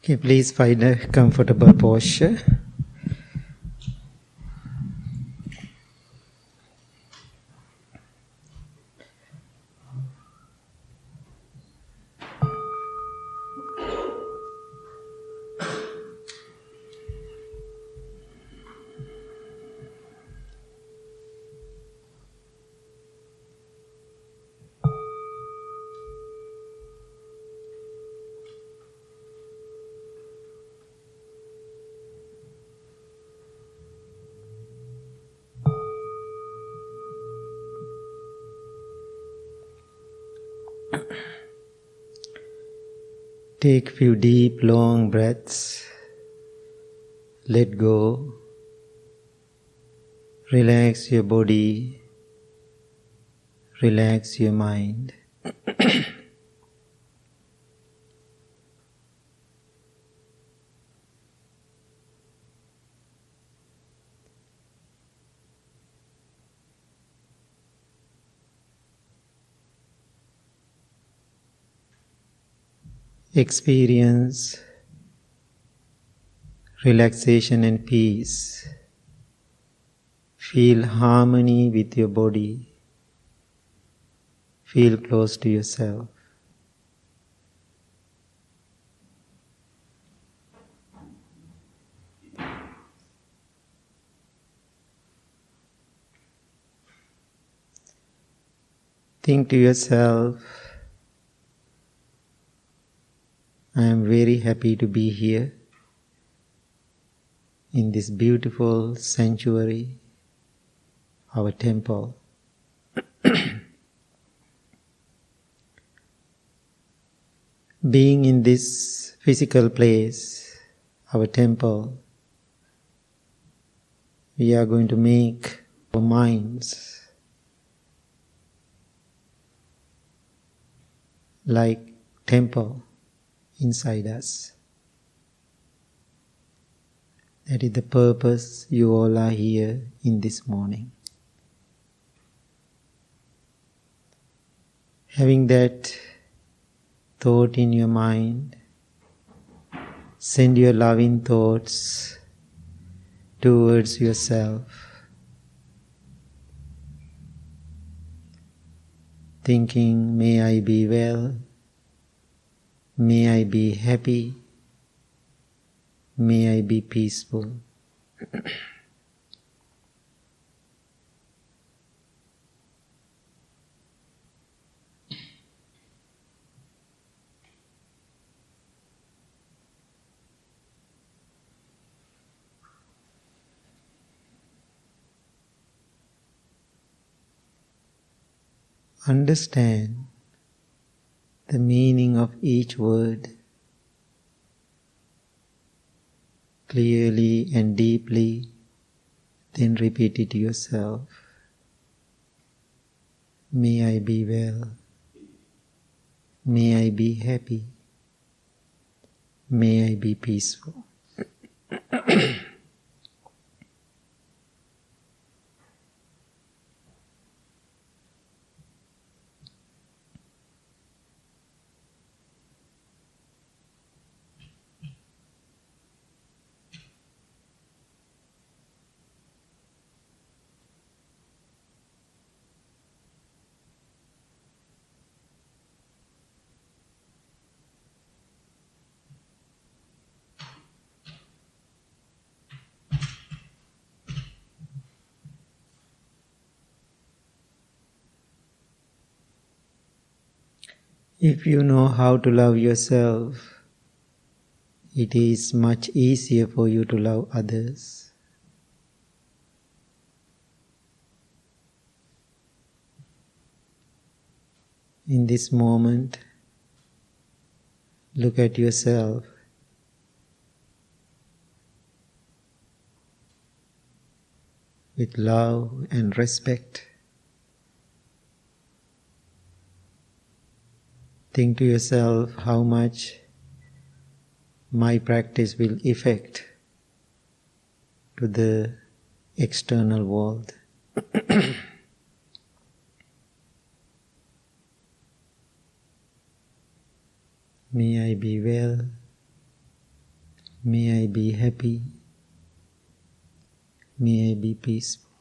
Okay, please find a comfortable posture. Take few deep, long breaths. Let go. Relax your body. Relax your mind. Experience relaxation and peace. Feel harmony with your body. Feel close to yourself. Think to yourself, I am very happy to be here in this beautiful sanctuary, our temple. Being in this physical place, our temple, we are going to make our minds like temple inside us. That is the purpose you all are here in this morning. Having that thought in your mind, send your loving thoughts towards yourself, thinking, may I be well, may I be happy, may I be peaceful. Understand the meaning of each word clearly and deeply, then repeat it to yourself. May I be well. May I be happy. May I be peaceful. If you know how to love yourself, it is much easier for you to love others. In this moment, look at yourself. With love and respect. Think to yourself how much my practice will affect to the external world. May I be well. May I be happy. May I be peaceful.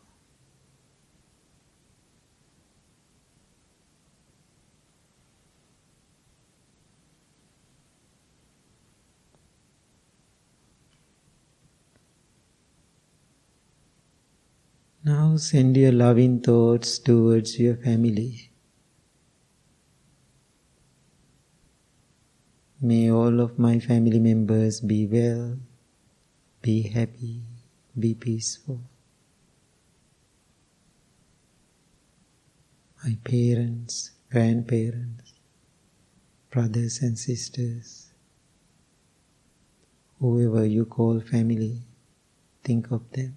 Now send your loving thoughts towards your family. May all of my family members be well, be happy, be peaceful. My parents, grandparents, brothers and sisters, whoever you call family, think of them.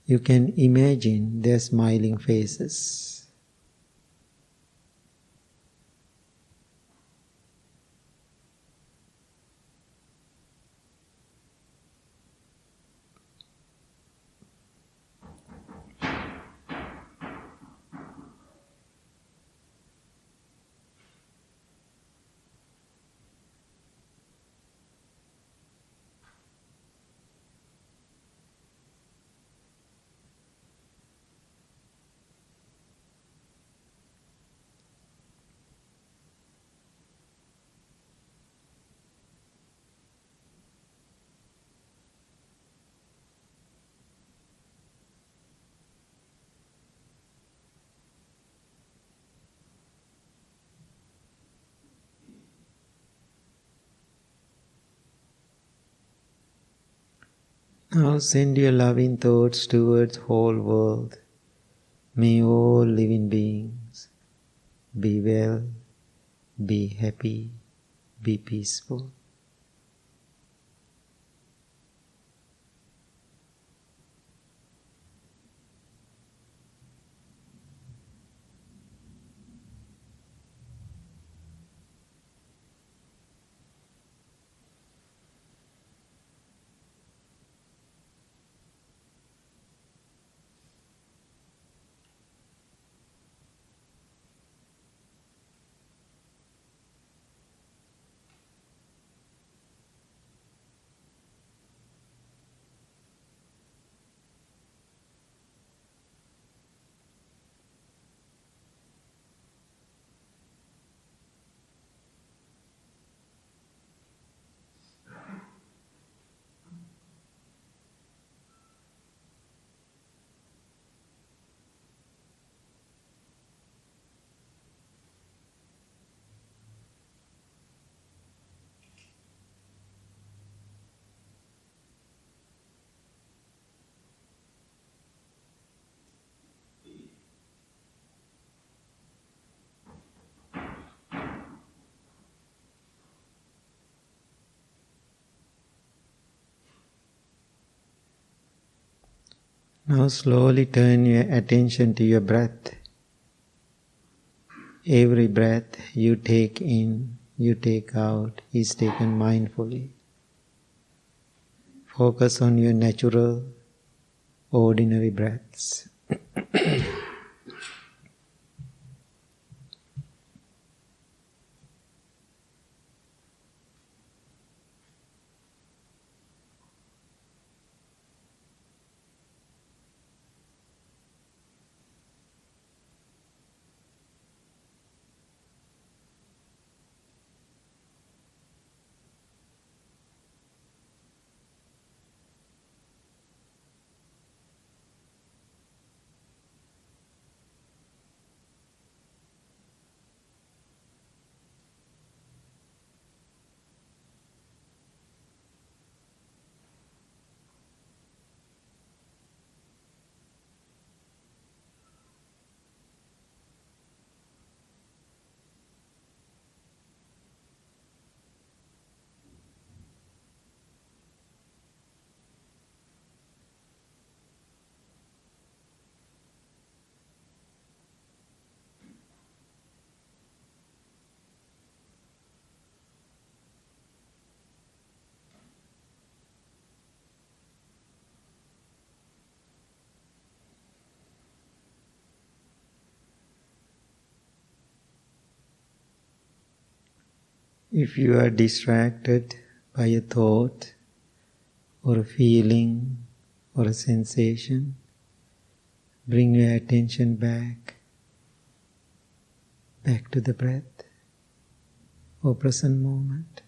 You can imagine their smiling faces. Now send your loving thoughts towards whole world. May all living beings be well, be happy, be peaceful. Now slowly turn your attention to your breath. Every breath you take in, you take out is taken mindfully. Focus on your natural, ordinary breaths. If you are distracted by a thought or a feeling or a sensation, bring your attention back to the breath or present moment.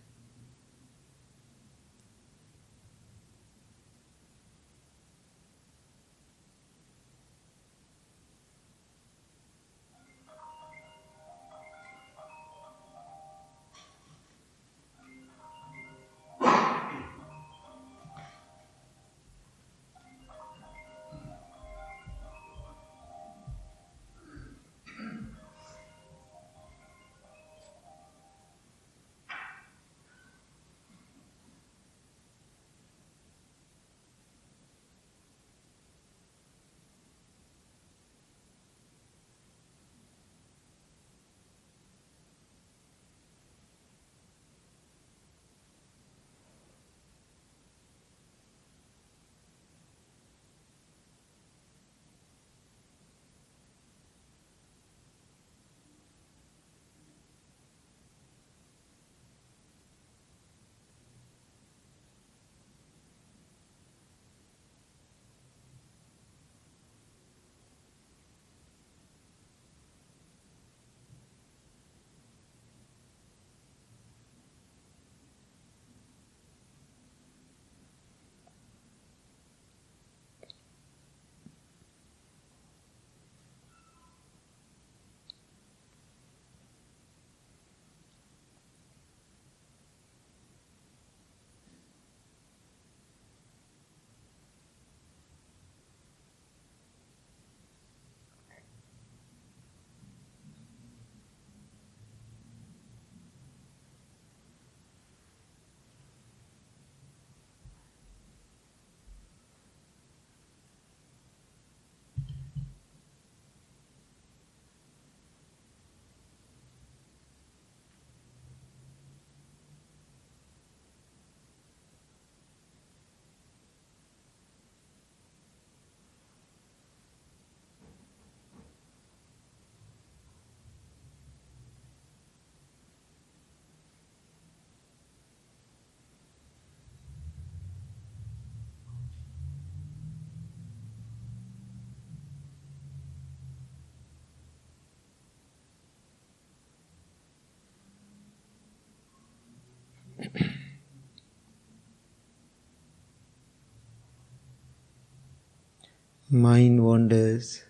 Mind wanders.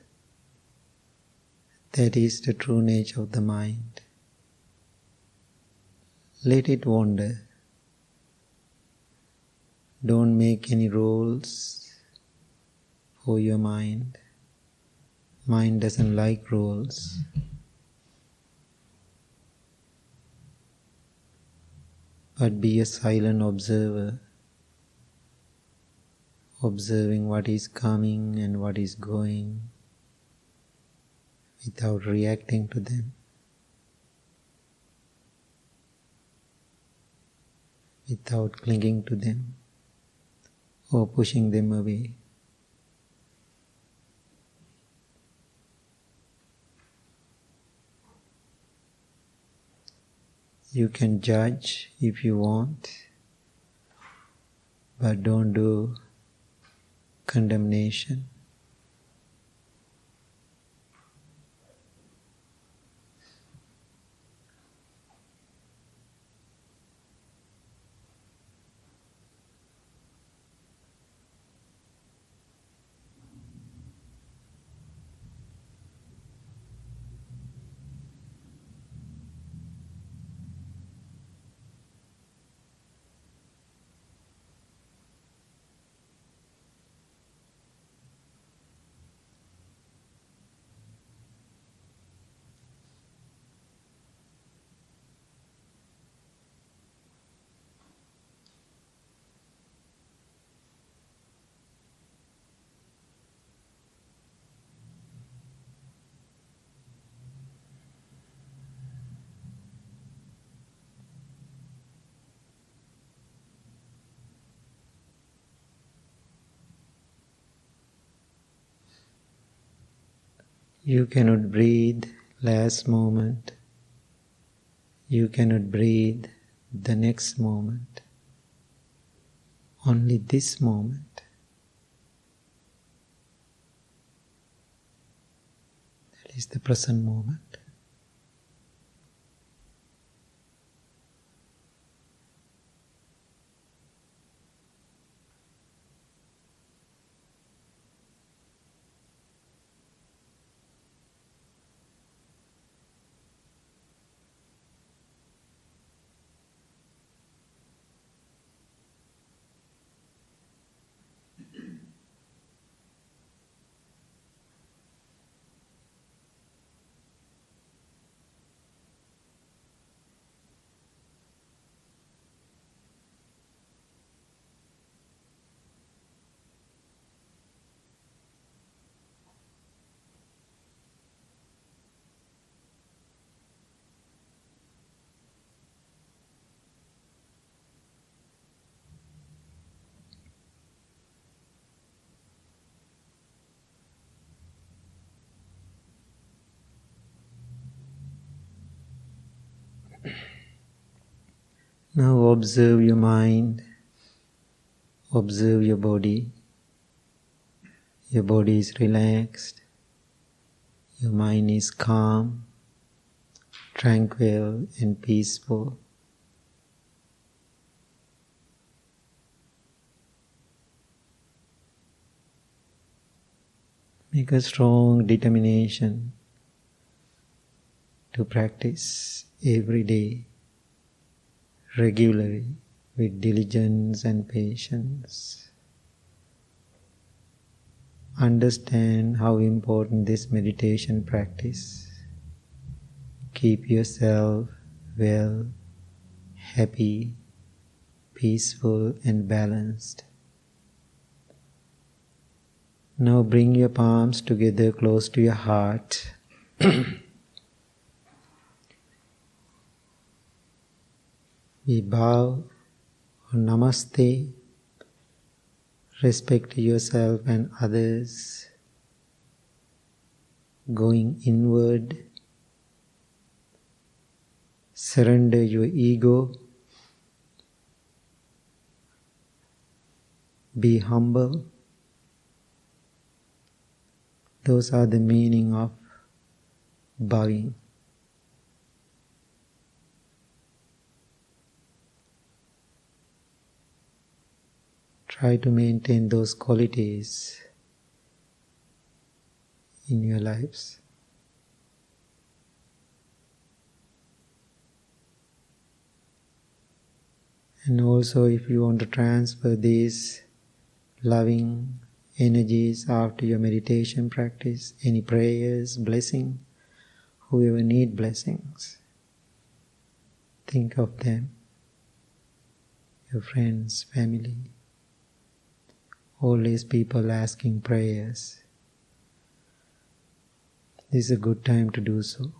That is the true nature of the mind. Let it wander. Don't make any rules for your mind. Mind doesn't like rules. But be a silent observer, observing what is coming and what is going, without reacting to them, without clinging to them or pushing them away. You can judge if you want, but don't do condemnation. You cannot breathe last moment. You cannot breathe the next moment. only this moment. That is the present moment. Now observe your mind, observe your body. Your body is relaxed, your mind is calm, tranquil and peaceful. Make a strong determination to practice every day, regularly, with diligence and patience. Understand how important this meditation practice. Keep yourself well, happy, peaceful and balanced. Now bring your palms together close to your heart. We bow or namaste. Respect yourself and others. Going inward. Surrender your ego. Be humble. Those are the meaning of bowing. Try to maintain those qualities in your lives. And also, if you want to transfer these loving energies after your meditation practice, any prayers, blessing, whoever need blessings, think of them, your friends, family, all these people asking prayers. This is a good time to do so.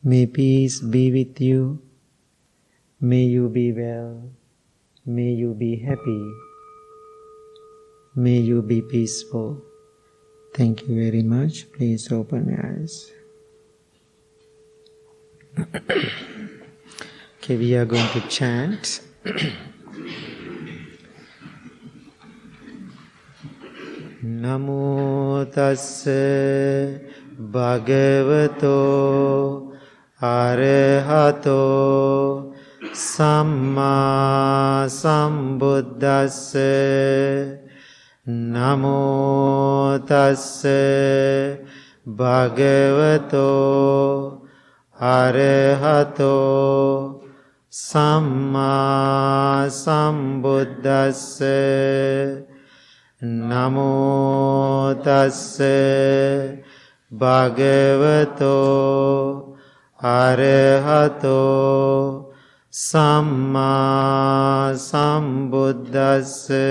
May peace be with you. May you be well. May you be happy. May you be peaceful. Thank you very much. Please open your eyes. Okay, we are going to chant. Namo tassa bhagavato arahato samma sambuddhassa. Namo tassa bhagavato arahato samma sambuddhassa. Namo tassa bhagavato arahato samma sambuddhassa.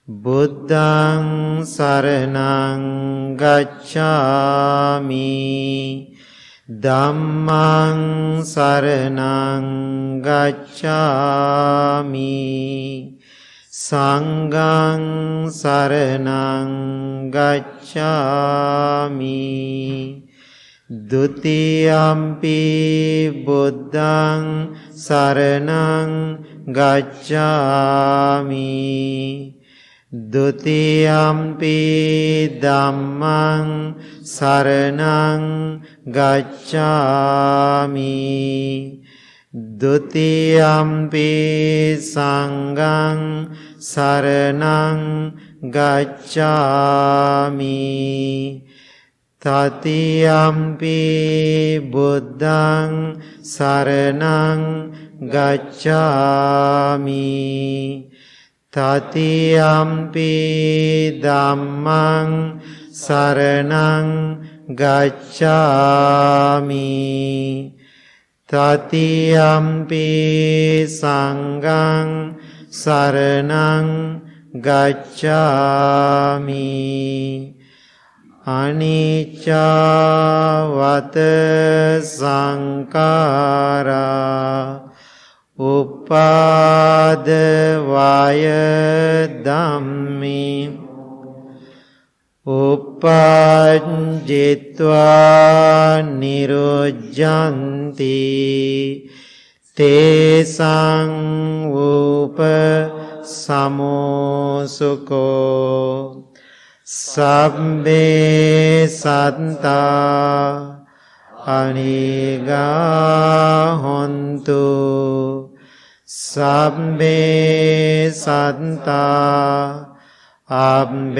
Buddhaṃ saraṇaṃ gacchāmi. Dhammaṃ saraṇaṃ gacchāmi. Sanghang saranang gacchami. Dutiyampi buddhang saranang gacchami. Dutiyampi dhammang saranang gacchami. Dutiyampi sanghang saranang gacchami. Tatiyampi buddhang saranang gacchami. Tatiyampi dhammang saranang gacchami. Tatiyampi sanghang saranang gacchami. Anicca vata sankhara uppadavaya dhammi uppajjitva nirujjanti tesang upa samosukho sabbe satta anigga hontu sabbe satta abhyapajja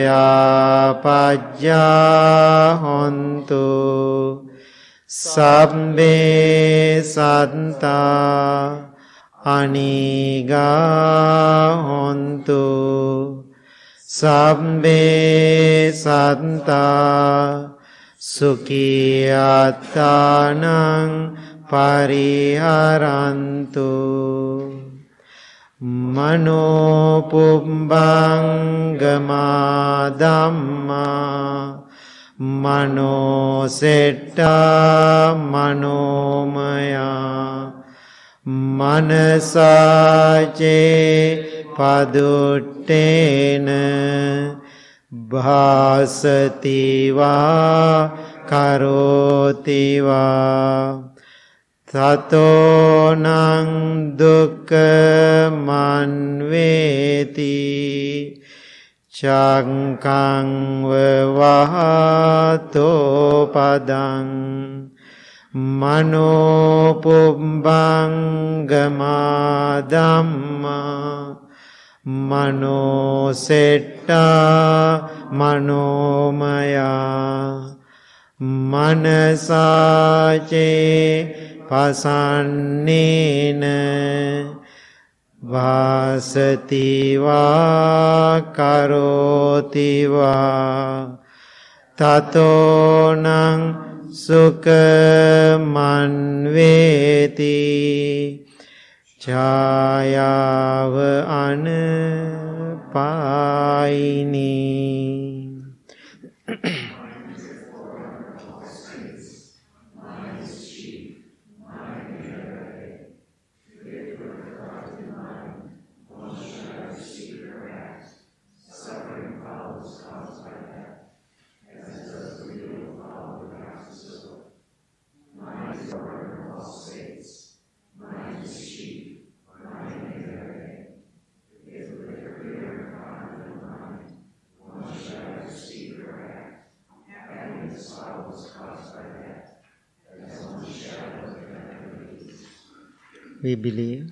hontu sabbe satta anigga hontu sabbe satta sukhiyatanang pariharantu. Mano pubbangama dhamma mano setta manomaya manasace paduttena bhasativa karotiva tato nang dukkha manveti cangkang vahato padang mano pubbangama dhamma mano setta manomaya manasace pasannena vasativa karotiva tato nang sukha manveti chayava anapayini. We believe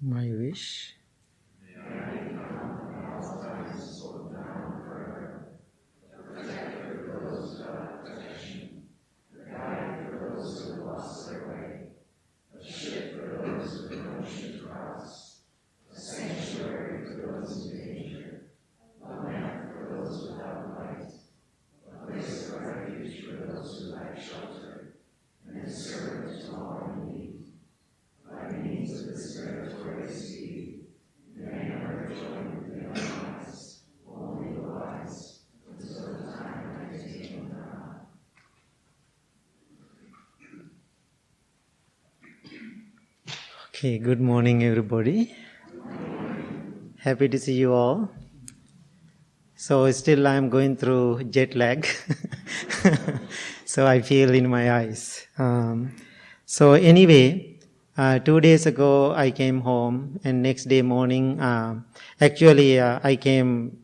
my wish Okay, good morning everybody. Happy to see you all. So still I'm going through jet lag. So I feel in my eyes. So anyway, 2 days ago I came home, and next day morning, I came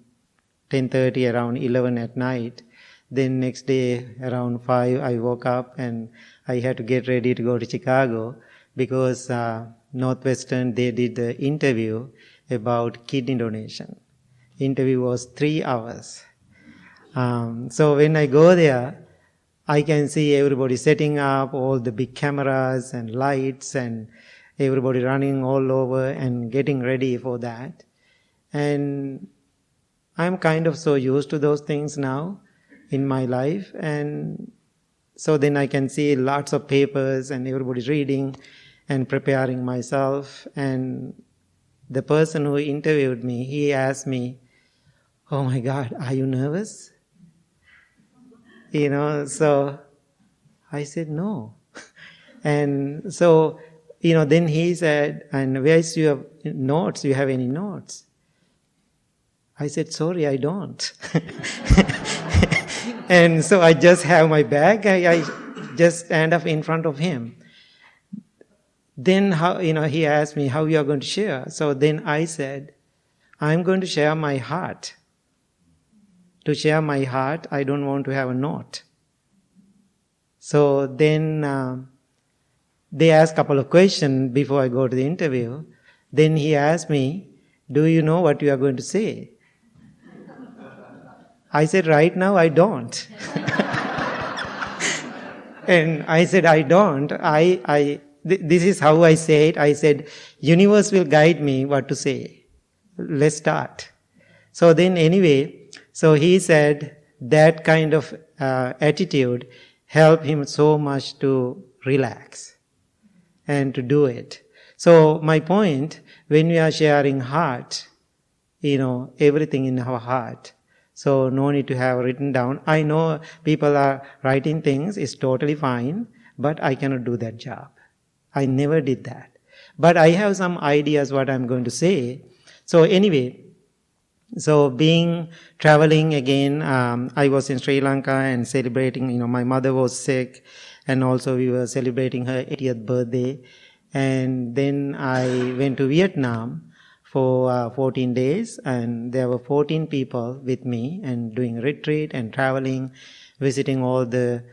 10:30, around 11 at night. Then next day around 5 I woke up and I had to get ready to go to Chicago because Northwestern, they did the interview about kidney donation. Interview was 3 hours. So when I go there, I can see everybody setting up all the big cameras and lights and everybody running all over and getting ready for that. And I'm kind of so used to those things now in my life. And so then I can see lots of papers and everybody's reading and preparing myself. And the person who interviewed me, he asked me, "Oh my God, are you nervous?" So I said, "No." And so, then he said, "And where's your notes? Do you have any notes?" I said, "Sorry, I don't." And so I just have my bag. I just stand up in front of him. Then he asked me how you are going to share. So then I said, I'm going to share my heart. To share my heart, I don't want to have a note. So then they asked a couple of questions before I go to the interview. Then he asked me, "Do you know what you are going to say?" I said, "Right now I don't." And I said, "I don't. This is how I say it." I said, "Universe will guide me what to say. Let's start." So then anyway, so he said that kind of attitude helped him so much to relax and to do it. So my point, when we are sharing heart, everything in our heart, so no need to have written down. I know people are writing things, it's totally fine, but I cannot do that job. I never did that. But I have some ideas what I'm going to say. So anyway, so traveling again, I was in Sri Lanka and celebrating, my mother was sick, and also we were celebrating her 80th birthday. And then I went to Vietnam for 14 days, and there were 14 people with me and doing retreat and traveling, visiting all the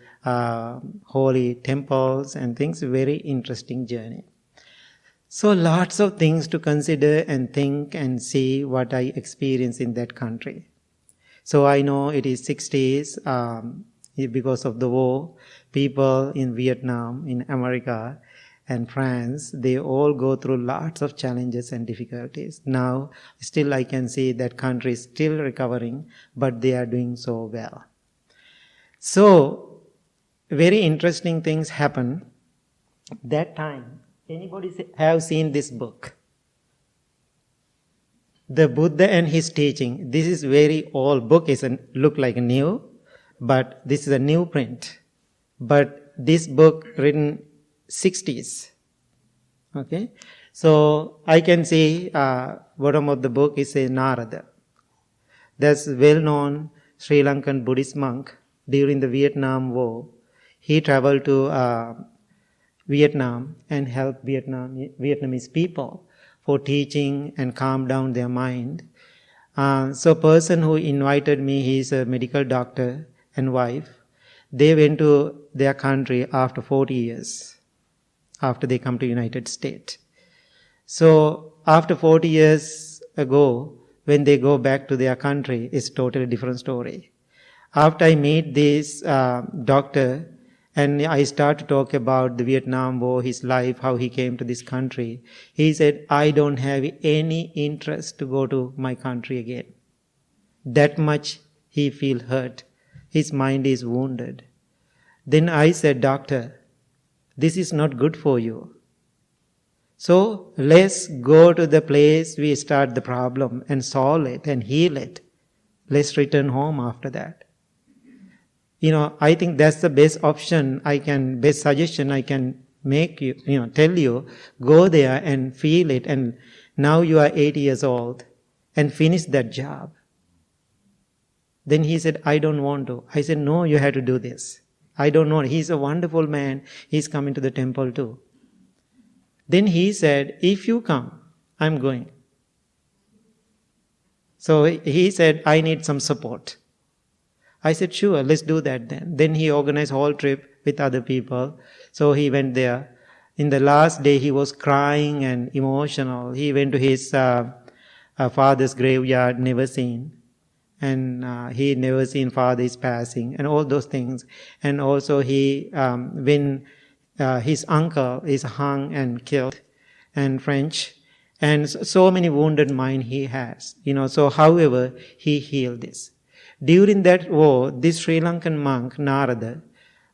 holy temples and things. Very interesting journey. So lots of things to consider and think and see what I experienced in that country. So I know it is 60s because of the war. People in Vietnam, in America and France, they all go through lots of challenges and difficulties. Now still I can see that country is still recovering, but they are doing so well. So very interesting things happen that time. Anybody have seen this book? The Buddha and His Teaching. This is very old book. It look like new, but this is a new print. But this book written 60s. Okay, so I can see bottom of the book is a Narada. That's well-known Sri Lankan Buddhist monk during the Vietnam War. He traveled to Vietnam and helped Vietnamese people for teaching and calm down their mind. So person who invited me, he is a medical doctor and wife. They went to their country after 40 years, after they come to United States. So after 40 years ago, when they go back to their country, it's totally different story. After I meet this doctor, and I start to talk about the Vietnam War, his life, how he came to this country, he said, I don't have any interest to go to my country again. That much he feel hurt. His mind is wounded. Then I said, "Doctor, This is not good for you. So let's go to the place we start the problem and solve it and heal it. Let's return home after that. I think that's the best option best suggestion I can make you, tell you, go there and feel it, and now you are 80 years old and finish that job. Then he said, I don't want to. I said, no, you have to do this. I don't know. He's a wonderful man. He's coming to the temple too. Then he said, if you come, I'm going. So he said, I need some support. I said, sure, let's do that then. Then he organized a whole trip with other people. So he went there. In the last day, he was crying and emotional. He went to his father's graveyard, never seen. And he never seen father's passing and all those things. And also when his uncle is hung and killed, and French, and so many wounded mind he has. So however, he healed this. During that war, this Sri Lankan monk, Narada,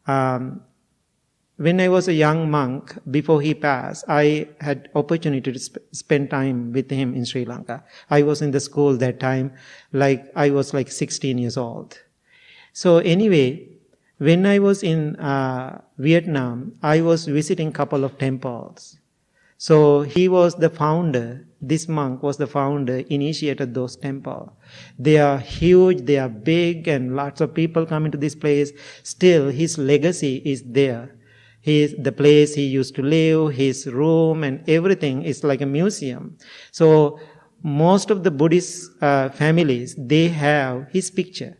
when I was a young monk, before he passed, I had opportunity to spend time with him in Sri Lanka. I was in the school that time, I was 16 years old. So anyway, when I was in Vietnam, I was visiting a couple of temples. So he was the founder, this monk was the founder, initiated those temples. They are huge, they are big, and lots of people come into this place. Still, his legacy is there. The place he used to live, his room, and everything is like a museum. So most of the Buddhist families, they have his picture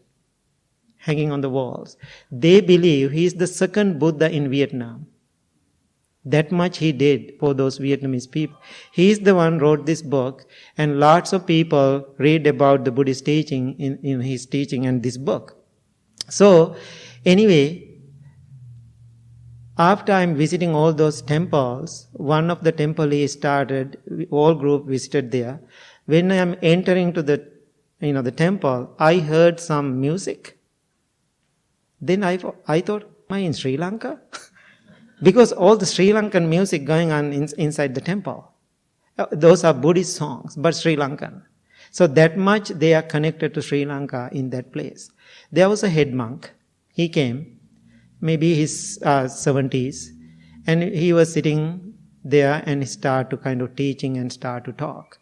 hanging on the walls. They believe he is the second Buddha in Vietnam. That much he did for those Vietnamese people. He is the one who wrote this book, and lots of people read about the Buddhist teaching in his teaching and this book. So, anyway, after I'm visiting all those temples, one of the temple he started, all group visited there. When I'm entering to the temple, I heard some music. Then I thought, am I in Sri Lanka? Because all the Sri Lankan music going on inside the temple. Those are Buddhist songs, but Sri Lankan. So that much they are connected to Sri Lanka in that place. There was a head monk. He came, maybe his 70s, and he was sitting there and started to kind of teaching and start to talk.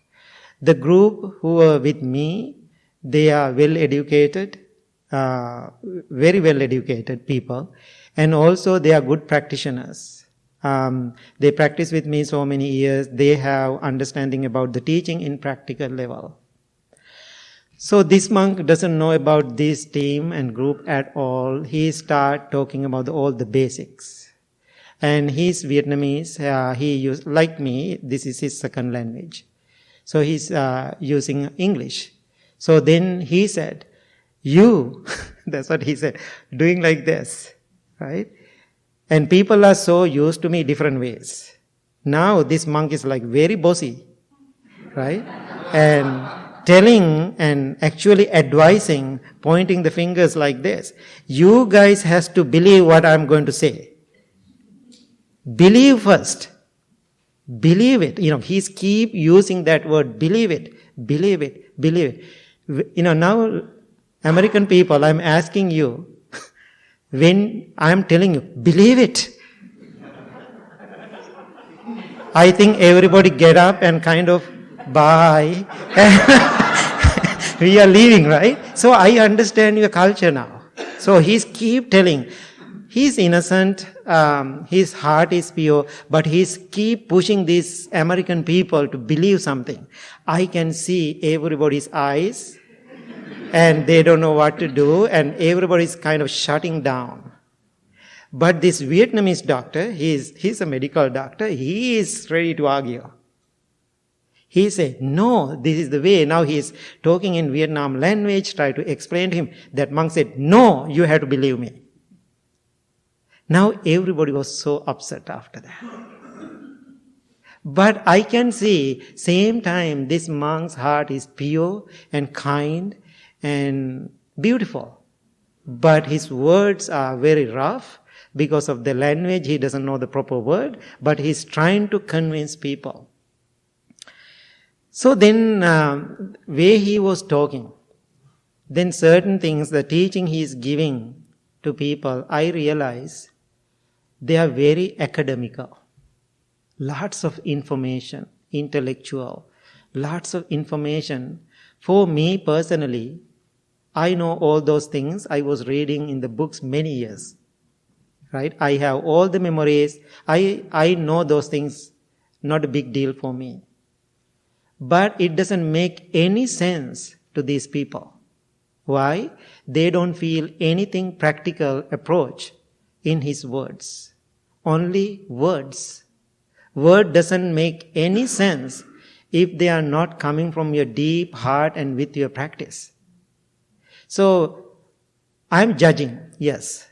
The group who were with me, they are well-educated, very well-educated people. And also they are good practitioners. They practice with me so many years. They have understanding about the teaching in practical level. So this monk doesn't know about this team and group at all. He start talking about all the basics. And he's Vietnamese. Like me, this is his second language. So he's using English. So then he said, you, that's what he said, doing like this. Right? And people are so used to me different ways. Now this monk is very bossy. Right? And telling and actually advising, pointing the fingers like this. You guys has to believe what I'm going to say. Believe first. Believe it. He's keep using that word, believe it, believe it, believe it. Now American people, I'm asking you, when I'm telling you, believe it. I think everybody get up and kind of bye. We are leaving, right? So I understand your culture now. So he's keep telling. He's innocent, his heart is pure, but he's keep pushing these American people to believe something. I can see everybody's eyes. And they don't know what to do, and everybody's kind of shutting down. But this Vietnamese doctor, he's a medical doctor, he is ready to argue. He said, no, this is the way. Now he's talking in Vietnam language, try to explain to him. That monk said, no, you have to believe me. Now everybody was so upset after that. But I can see, same time, this monk's heart is pure and kind and beautiful. But his words are very rough Because of the language, he doesn't know the proper word, but he's trying to convince people. So then, where he was talking, then certain things, the teaching he is giving to people, I realize they are very academical. Lots of information, intellectual, lots of information. For me personally, I know all those things. I was reading in the books many years. Right? I have all the memories. I know those things. Not a big deal for me. But it doesn't make any sense to these people. Why? They don't feel anything practical approach in his words. Only words. Word doesn't make any sense if they are not coming from your deep heart and with your practice. So, I'm judging, yes.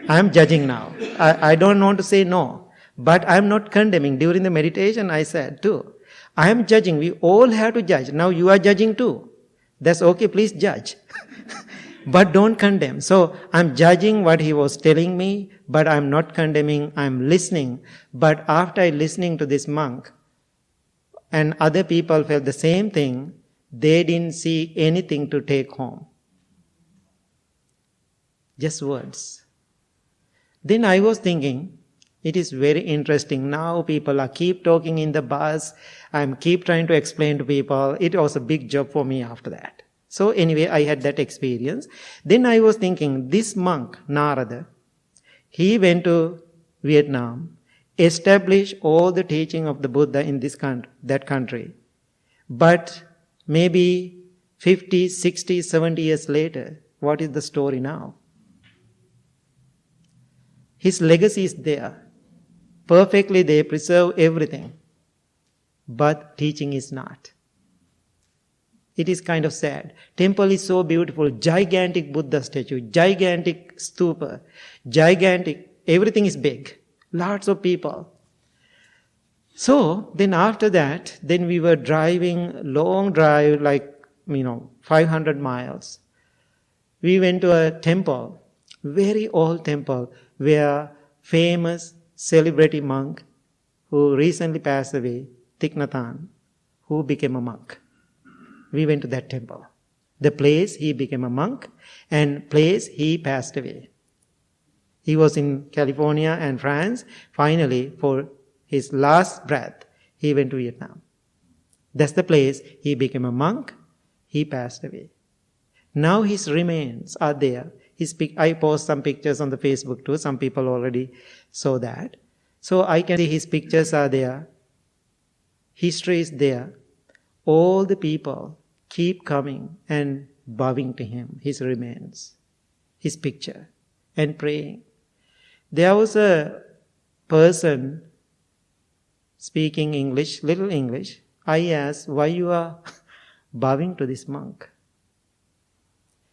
I'm judging now. I don't want to say no, but I'm not condemning. During the meditation I said too, I am judging. We all have to judge. Now you are judging too. That's okay, please judge. But don't condemn. So I'm judging what he was telling me, but I'm not condemning, I'm listening. But after listening to this monk, and other people felt the same thing, they didn't see anything to take home. Just words. Then I was thinking, it is very interesting. Now people are keep talking in the bus. I'm keep trying to explain to people. It was a big job for me after that. So anyway, I had that experience. Then I was thinking, this monk, Narada, he went to Vietnam, established all the teaching of the Buddha in that country. But maybe 50, 60, 70 years later, what is the story now? His legacy is there. Perfectly they preserve everything. But teaching is not. It is kind of sad. Temple is so beautiful. Gigantic Buddha statue. Gigantic stupa. Gigantic. Everything is big. Lots of people. So, then after that, then we were driving, long drive, 500 miles. We went to a temple, very old temple, where famous celebrity monk who recently passed away, Thich Nhat Hanh, who became a monk. We went to that temple. The place he became a monk and place he passed away. He was in California and France. Finally, for his last breath, he went to Vietnam. That's the place he became a monk. He passed away. Now his remains are there. I post some pictures on the Facebook too. Some people already saw that. So I can see his pictures are there. History is there. All the people keep coming and bowing to him, his remains, his picture, and praying. There was a person speaking English, little English. I asked, why you are bowing to this monk?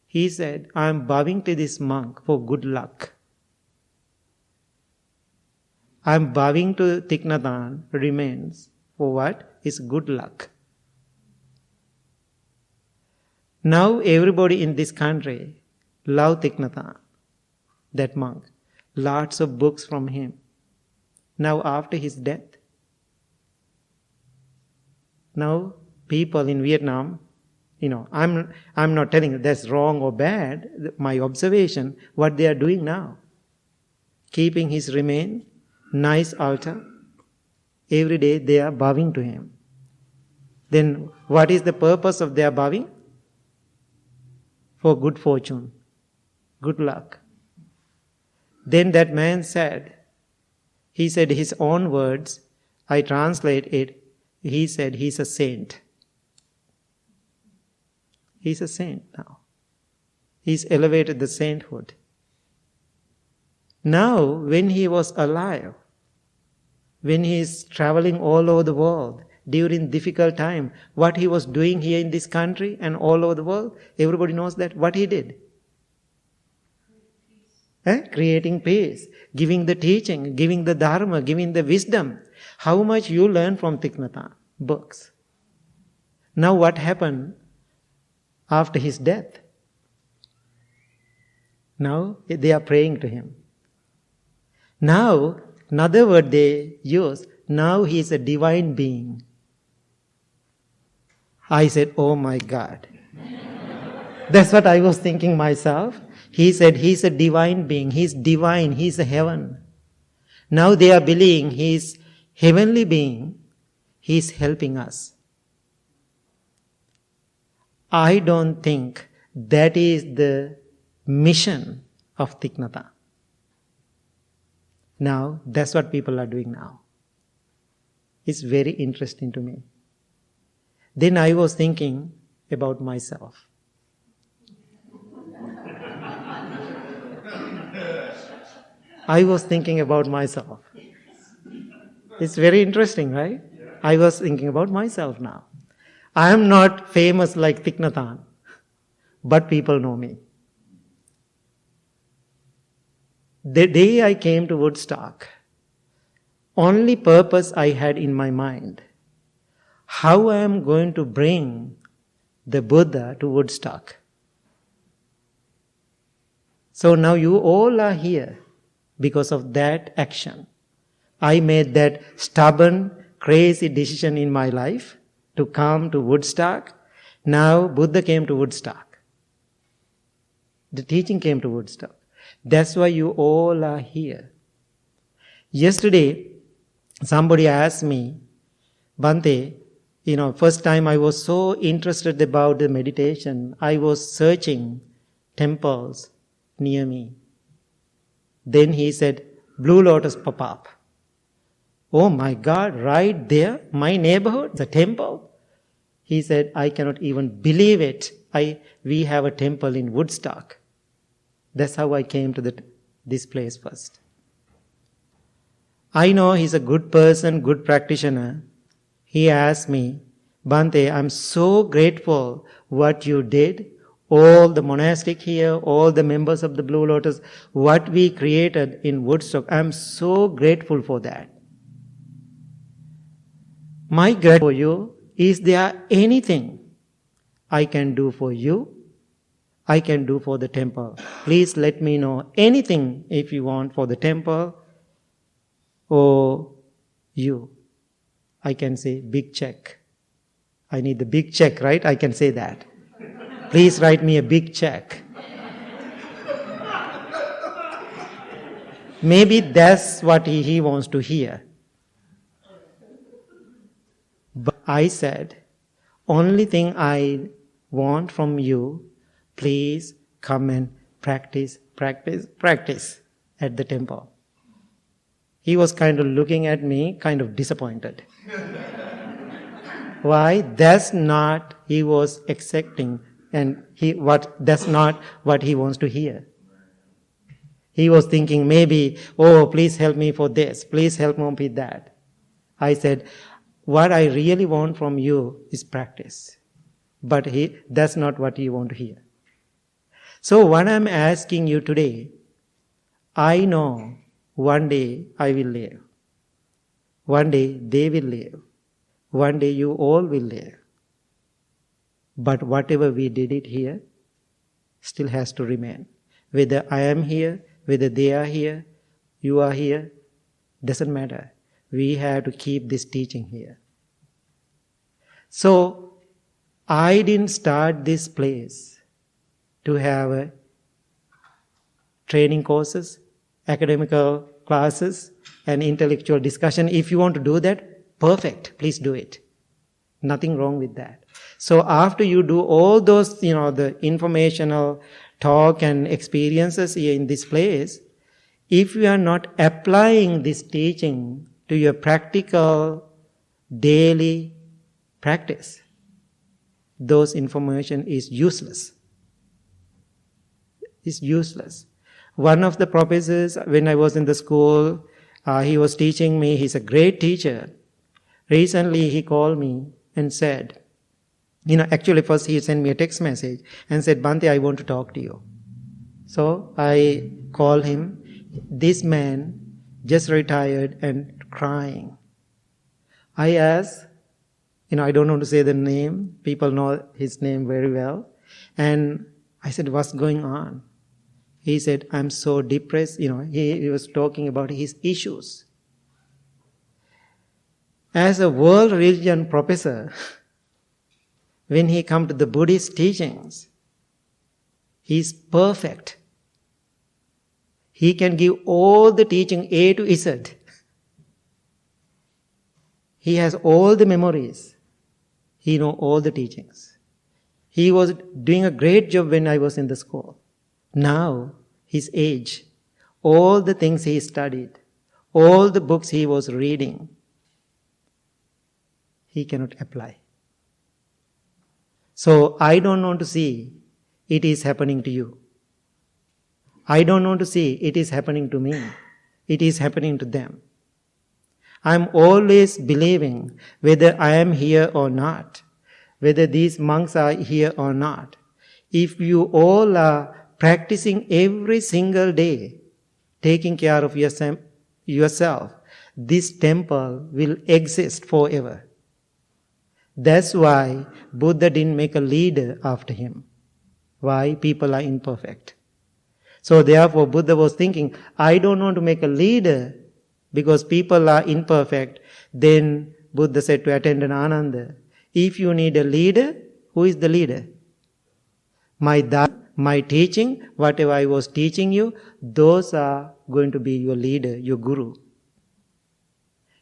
He said, I am bowing to this monk for good luck. I am bowing to Thich Nhat Hanh remains for what? Is good luck. Now everybody in this country love Thich Nhat Hanh, that monk. Lots of books from him. Now after his death, now people in Vietnam, I'm not telling you that's wrong or bad. My observation, what they are doing now, keeping his remain, nice altar. Every day they are bowing to him. Then what is the purpose of their bowing? For good fortune, good luck. Then that man said, he said his own words, I translate it, he said he's a saint. He's a saint now. He's elevated the sainthood. Now, when he was alive, when he is traveling all over the world, during difficult time, what he was doing here in this country and all over the world, everybody knows that, what he did. Creating peace, giving the teaching, giving the dharma, giving the wisdom. How much you learn from Thich Nhat Hanh? Books. Now what happened after his death? Now they are praying to him. Now, another word they use, now he is a divine being. I said, oh my God. That's what I was thinking myself. He said, he's a divine being. He's divine. He's a heaven. Now they are believing he's heavenly being. He's helping us. I don't think that is the mission of Thich Nhat Hanh. Now, that's what people are doing now. It's very interesting to me. Then I was thinking about myself. I was thinking about myself. It's very interesting, right? I was thinking about myself now. I am not famous like Thich Nhat Hanh, but people know me. The day I came to Woodstock, only purpose I had in my mind, how I am going to bring the Buddha to Woodstock. So now you all are here because of that action. I made that stubborn, crazy decision in my life to come to Woodstock. Now Buddha came to Woodstock. The teaching came to Woodstock. That's why you all are here. Yesterday, somebody asked me, Bhante, first time I was so interested about the meditation, I was searching temples near me. Then he said, Blue Lotus pop up. Oh my God, right there, my neighborhood, the temple. He said, I cannot even believe it. We have a temple in Woodstock. That's how I came to this place first. I know he's a good person, good practitioner. He asked me, Bhante, I'm so grateful what you did. All the monastic here, all the members of the Blue Lotus, what we created in Woodstock, I'm so grateful for that. My gratitude for you, is there anything I can do for you? I can do for the temple. Please let me know anything if you want for the temple or you. I can say big check. I need the big check, right? I can say that. Please write me a big check. Maybe that's what he wants to hear. But I said, only thing I want from you, please come and practice at the temple. He was kind of looking at me, kind of disappointed. Why? That's not he was accepting, and that's not what he wants to hear. He was thinking maybe, oh, please help me for this, please help me with that. I said, what I really want from you is practice. But that's not what you want to hear. So what I'm asking you today, I know one day I will live. One day they will live. One day you all will live. But whatever we did it here still has to remain. Whether I am here, whether they are here, you are here, doesn't matter. We have to keep this teaching here. So, I didn't start this place to have training courses, academical classes, and intellectual discussion. If you want to do that, perfect, please do it. Nothing wrong with that. So after you do all those, the informational talk and experiences here in this place, if you are not applying this teaching to your practical daily practice, those information is useless. It's useless. One of the professors, when I was in the school, he was teaching me. He's a great teacher. Recently, he called me and said, actually first he sent me a text message and said, Bhante, I want to talk to you. So I called him. This man just retired and crying. I asked, I don't want to say the name. People know his name very well. And I said, what's going on? He said, I'm so depressed. He was talking about his issues. As a world religion professor, when he comes to the Buddhist teachings, he's perfect. He can give all the teaching A to Z. He has all the memories. He knows all the teachings. He was doing a great job when I was in the school. Now, his age, all the things he studied, all the books he was reading, he cannot apply. So I don't want to see it is happening to you. I don't want to see it is happening to me. It is happening to them. I'm always believing whether I am here or not, whether these monks are here or not. If you all are practicing every single day, taking care of yourself, this temple will exist forever. That's why Buddha didn't make a leader after him. Why? People are imperfect. So therefore Buddha was thinking, I don't want to make a leader because people are imperfect. Then Buddha said to attendant Ananda, if you need a leader, who is the leader? My dharma, my teaching, whatever I was teaching you, those are going to be your leader, your guru.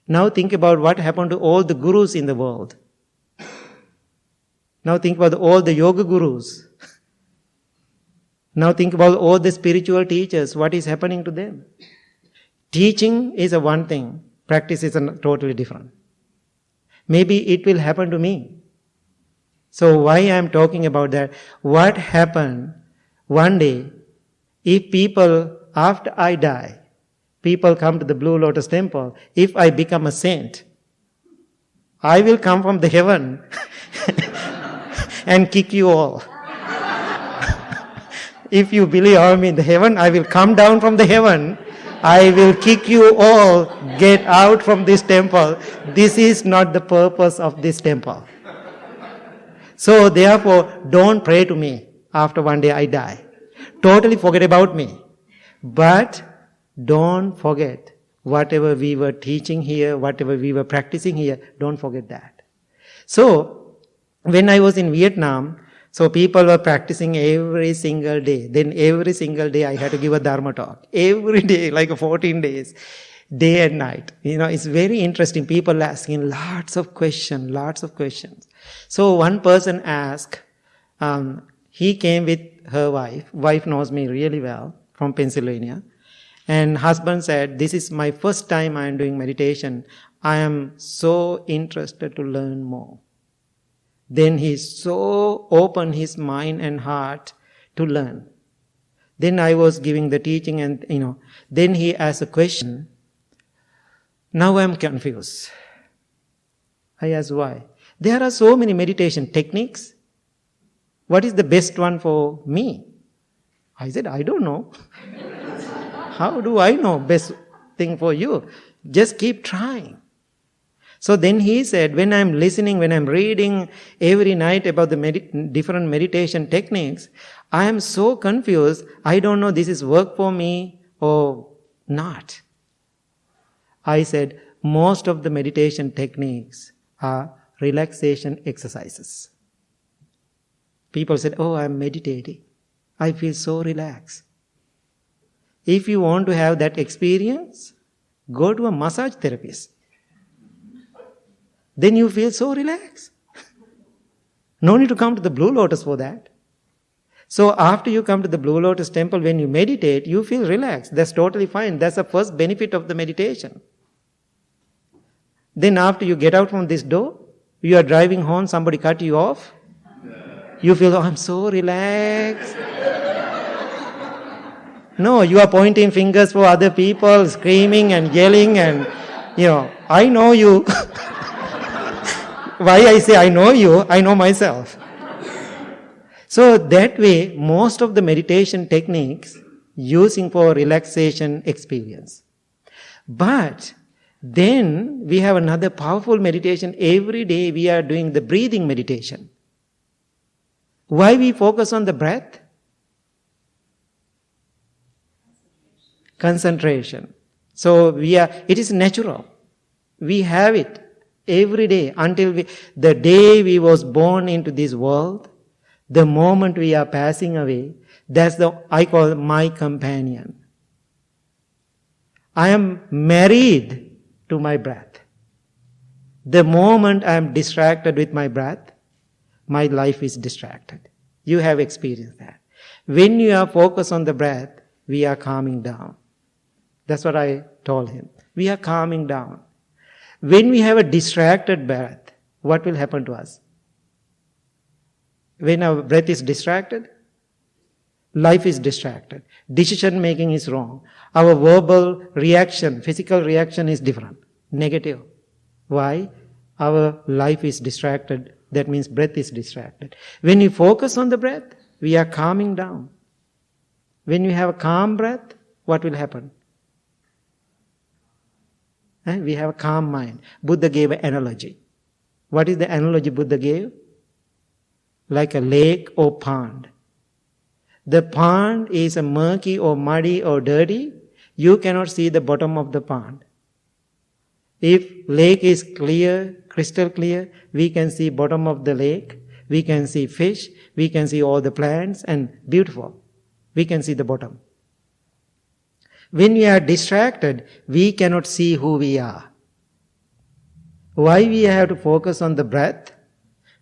Now think about what happened to all the gurus in the world. Now think about all the yoga gurus. Now think about all the spiritual teachers, what is happening to them. Teaching is a one thing, practice is totally different. Maybe it will happen to me. So why I am talking about that? What happened one day if people, after I die, people come to the Blue Lotus temple, if I become a saint, I will come from the heaven and kick you all. If you believe I'm in the heaven, I will come down from the heaven. I will kick you all. Get out from this temple. This is not the purpose of this temple. So therefore, don't pray to me after one day I die. Totally forget about me. But don't forget whatever we were teaching here, whatever we were practicing here, don't forget that. So, when I was in Vietnam, so people were practicing every single day. Then every single day I had to give a Dharma talk. Every day, like 14 days, day and night. It's very interesting. People asking lots of questions. So one person asked, he came with her wife. Wife knows me really well from Pennsylvania. And husband said, this is my first time I am doing meditation. I am so interested to learn more. Then he so opened his mind and heart to learn. Then I was giving the teaching and, then he asked a question. Now I am confused. I asked why. There are so many meditation techniques. What is the best one for me? I said, I don't know. How do I know best thing for you? Just keep trying. So then he said, when I'm listening, when I'm reading every night about the different meditation techniques, I am so confused. I don't know this is work for me or not. I said, most of the meditation techniques are relaxation exercises. People said, oh, I'm meditating. I feel so relaxed. If you want to have that experience, go to a massage therapist. Then you feel so relaxed. No need to come to the Blue Lotus for that. So after you come to the Blue Lotus temple, when you meditate, you feel relaxed. That's totally fine. That's the first benefit of the meditation. Then after you get out from this door, you are driving home, somebody cut you off. You feel, oh, I'm so relaxed. No, you are pointing fingers for other people, screaming and yelling and, I know you. Why I say I know you, I know myself. So that way, most of the meditation techniques using for relaxation experience. But then we have another powerful meditation. Every day we are doing the breathing meditation. Why we focus on the breath? concentration. So it is natural. We have it every day until the day we was born into this world, the moment we are passing away, I call my companion. I am married to my breath. The moment I am distracted with my breath, my life is distracted. You have experienced that. When you are focused on the breath, we are calming down. That's what I told him. We are calming down. When we have a distracted breath, what will happen to us? When our breath is distracted, life is distracted. Decision making is wrong. Our verbal reaction, physical reaction is different, negative. Why? Our life is distracted. That means breath is distracted. When you focus on the breath, we are calming down. When you have a calm breath, what will happen? We have a calm mind. Buddha gave an analogy. What is the analogy Buddha gave? Like a lake or pond. The pond is murky or muddy or dirty. You cannot see the bottom of the pond. If lake is clear, crystal clear, we can see bottom of the lake. We can see fish. We can see all the plants and beautiful. We can see the bottom. When we are distracted, we cannot see who we are. Why we have to focus on the breath,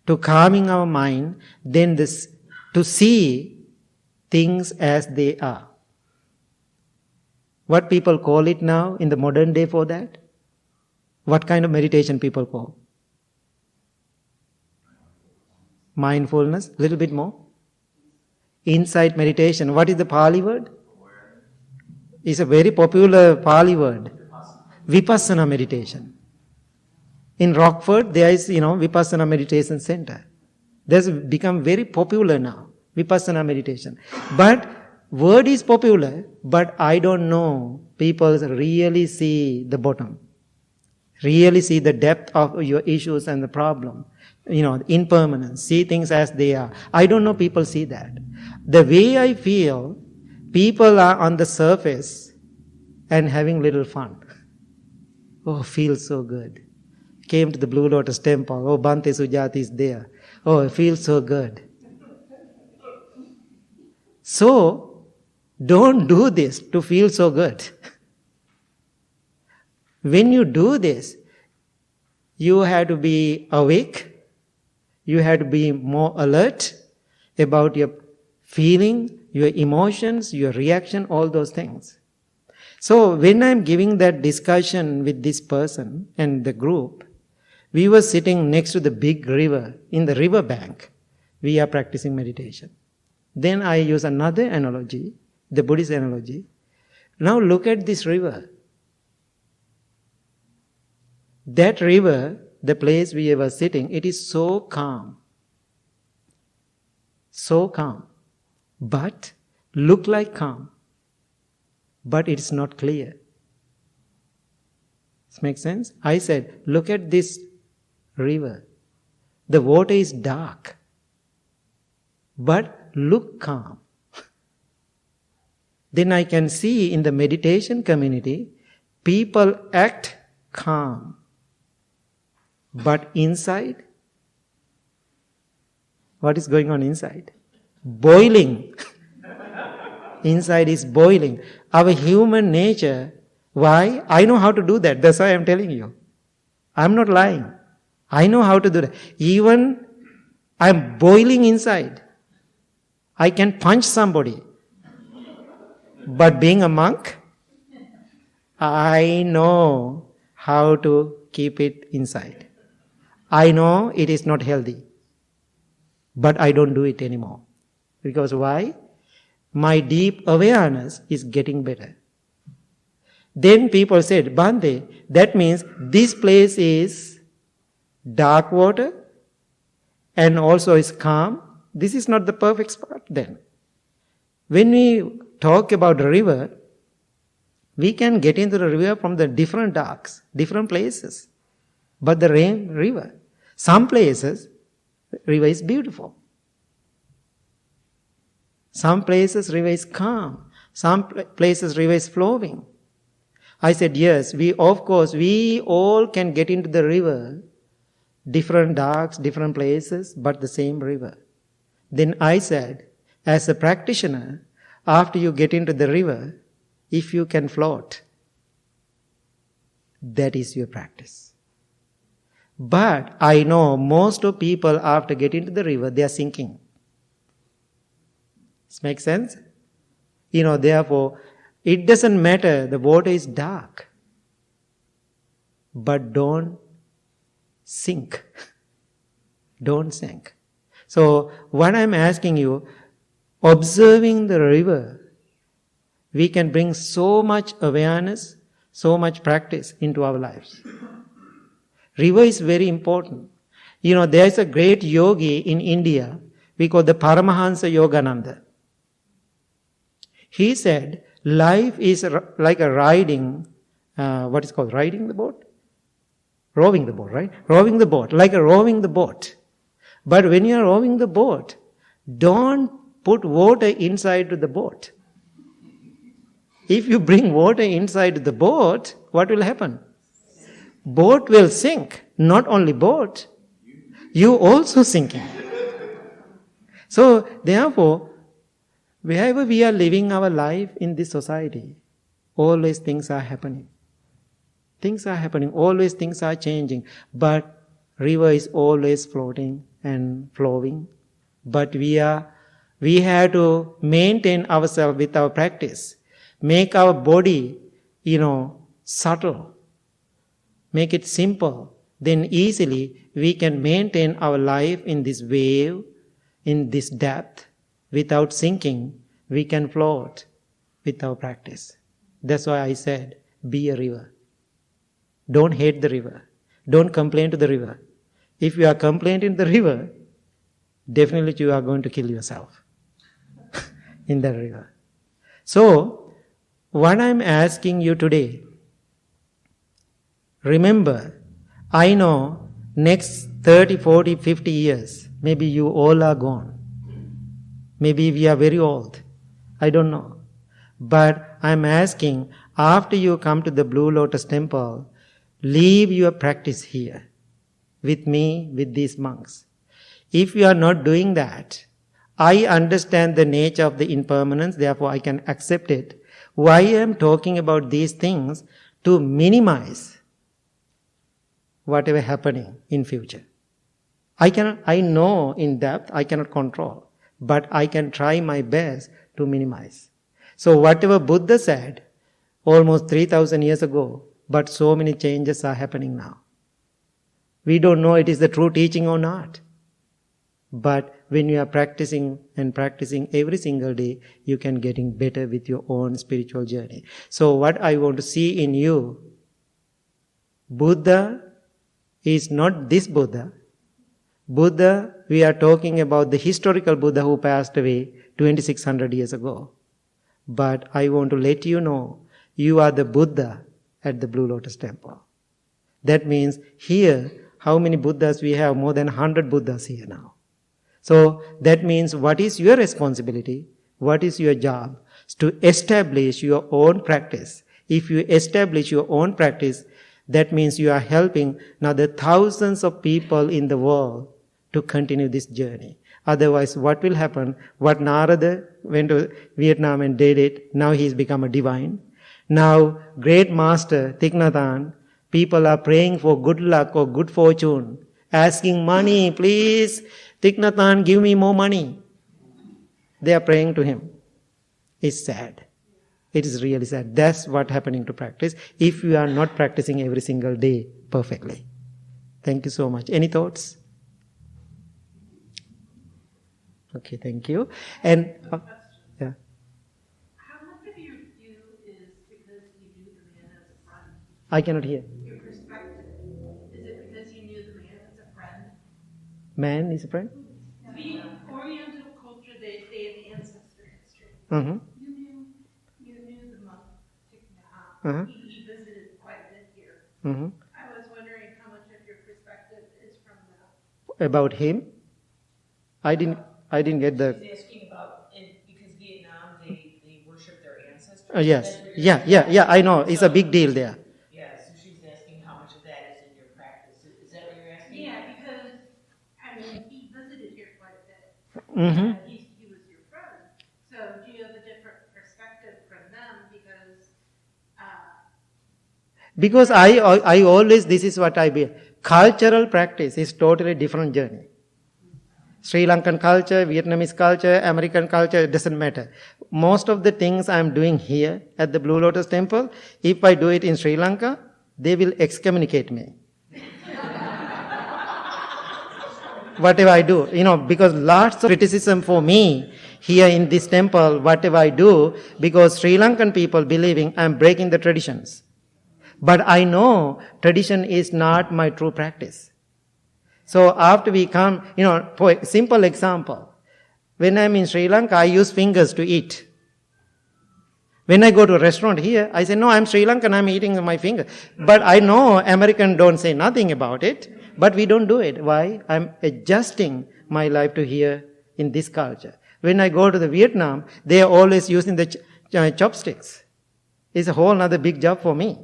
to calming our mind, then to see things as they are. What people call it now in the modern day for that? What kind of meditation people call? Mindfulness, a little bit more. Insight meditation. What is the Pali word? It's a very popular Pali word. Vipassana meditation. In Rockford, there is, Vipassana meditation center. That's become very popular now. Vipassana meditation. But word is popular, but I don't know. People really see the bottom. Really see the depth of your issues and the problem. Impermanence. See things as they are. I don't know people see that. The way I feel, people are on the surface and having little fun. Oh, feels so good. Came to the Blue Lotus temple. Oh, Bhante Sujati is there. Oh, it feels so good. So, don't do this to feel so good. When you do this, you have to be awake. You have to be more alert about your feeling, your emotions, your reaction, all those things. So when I'm giving that discussion with this person and the group, we were sitting next to the big river, in the river bank. We are practicing meditation. Then I use another analogy, the Buddhist analogy. Now look at this river. That river, the place we were sitting, it is so calm. So calm. But look like calm. But it's not clear. This makes sense? I said, look at this river. The water is dark. But look calm. Then I can see in the meditation community, people act calm. But inside, what is going on inside? Boiling. Inside is boiling. Our human nature, why? I know how to do that. That's why I'm telling you. I'm not lying. I know how to do that. Even I'm boiling inside. I can punch somebody. But being a monk, I know how to keep it inside. I know it is not healthy. But I don't do it anymore. Because why? My deep awareness is getting better. Then people said, Bhante, that means this place is dark water and also is calm. This is not the perfect spot then. When we talk about the river, we can get into the river from the different darks, different places. But the river, some places, river is beautiful. Some places river is calm. Some places river is flowing. I said, yes, we all can get into the river, different docks, different places, but the same river. Then I said, as a practitioner, after you get into the river, if you can float, that is your practice. But I know most of people after getting to the river, they are sinking. This makes sense? Therefore, it doesn't matter, the water is dark. But don't sink. Don't sink. So, what I'm asking you, observing the river, we can bring so much awareness, so much practice into our lives. River is very important. There is a great yogi in India, we call the Paramahansa Yogananda. He said, life is like a riding, what is called riding the boat? Rowing the boat, right? Rowing the boat, like a rowing the boat. But when you are rowing the boat, don't put water inside the boat. If you bring water inside the boat, what will happen? Boat will sink. Not only boat, you also sinking. So, therefore, wherever we are living our life in this society, always things are happening. Things are happening, always things are changing. But river is always floating and flowing. But we have to maintain ourselves with our practice. Make our body, subtle. Make it simple. Then easily we can maintain our life in this wave, in this depth. Without sinking, we can float with our practice. That's why I said, be a river. Don't hate the river. Don't complain to the river. If you are complaining to the river, definitely you are going to kill yourself in the river. So, what I'm asking you today, remember, I know next 30, 40, 50 years, maybe you all are gone. Maybe we are very old. I don't know. But I'm asking, after you come to the Blue Lotus Temple, leave your practice here with me, with these monks. If you are not doing that, I understand the nature of the impermanence, therefore I can accept it. Why I am talking about these things? To minimize whatever happening in future. I know in depth, I cannot control. But I can try my best to minimize. So whatever Buddha said almost 3,000 years ago, but so many changes are happening now. We don't know it is the true teaching or not. But when you are practicing and practicing every single day, you can getting better with your own spiritual journey. So what I want to see in you, Buddha is not this Buddha. Buddha, we are talking about the historical Buddha who passed away 2600 years ago. But I want to let you know, you are the Buddha at the Blue Lotus Temple. That means here, how many Buddhas we have? More than 100 Buddhas here now. So that means what is your responsibility? What is your job? To establish your own practice. If you establish your own practice, that means you are helping now the thousands of people in the world to continue this journey. Otherwise, what will happen? What Narada went to Vietnam and did it, now he's become a divine. Now, great master Thich Nhat Hanh, people are praying for good luck or good fortune, asking money, please, Thich Nhat Hanh, give me more money. They are praying to him. It's sad. It is really sad. That's what's happening to practice if you are not practicing every single day perfectly. Thank you so much. Any thoughts? Okay, thank you. And yeah. How much of your view is because you knew the man as a friend? I cannot hear. Your perspective. Is it because you knew the man as a friend? Man is a friend? The Oriental culture, they say the ancestor history. Mm-hmm. You knew the monk Thich Nhat Hanh. Uh-huh. He visited quite a bit here. Mm-hmm. I was wondering how much of your perspective is from that. About him? I didn't get the... She's asking about, because Vietnam, they worship their Yes. Yeah. I know. It's a big deal there. Yeah, so she's asking how much of that is in your practice. Is that what you're asking? Yeah, because, I mean, he visited here quite a bit. Mm-hmm. He was your friend. So do you have a different perspective from them? Because I always, this is what I be. Cultural practice is totally different journey. Sri Lankan culture, Vietnamese culture, American culture, it doesn't matter. Most of the things I'm doing here at the Blue Lotus Temple, if I do it in Sri Lanka, they will excommunicate me. Whatever I do, because lots of criticism for me here in this temple, whatever I do, because Sri Lankan people believing I'm breaking the traditions. But I know tradition is not my true practice. So after we come, for a simple example, when I'm in Sri Lanka, I use fingers to eat. When I go to a restaurant here, I say, no, I'm Sri Lankan, I'm eating with my finger. But I know Americans don't say nothing about it, but we don't do it. Why? I'm adjusting my life to here in this culture. When I go to the Vietnam, they are always using the chopsticks. It's a whole other big job for me.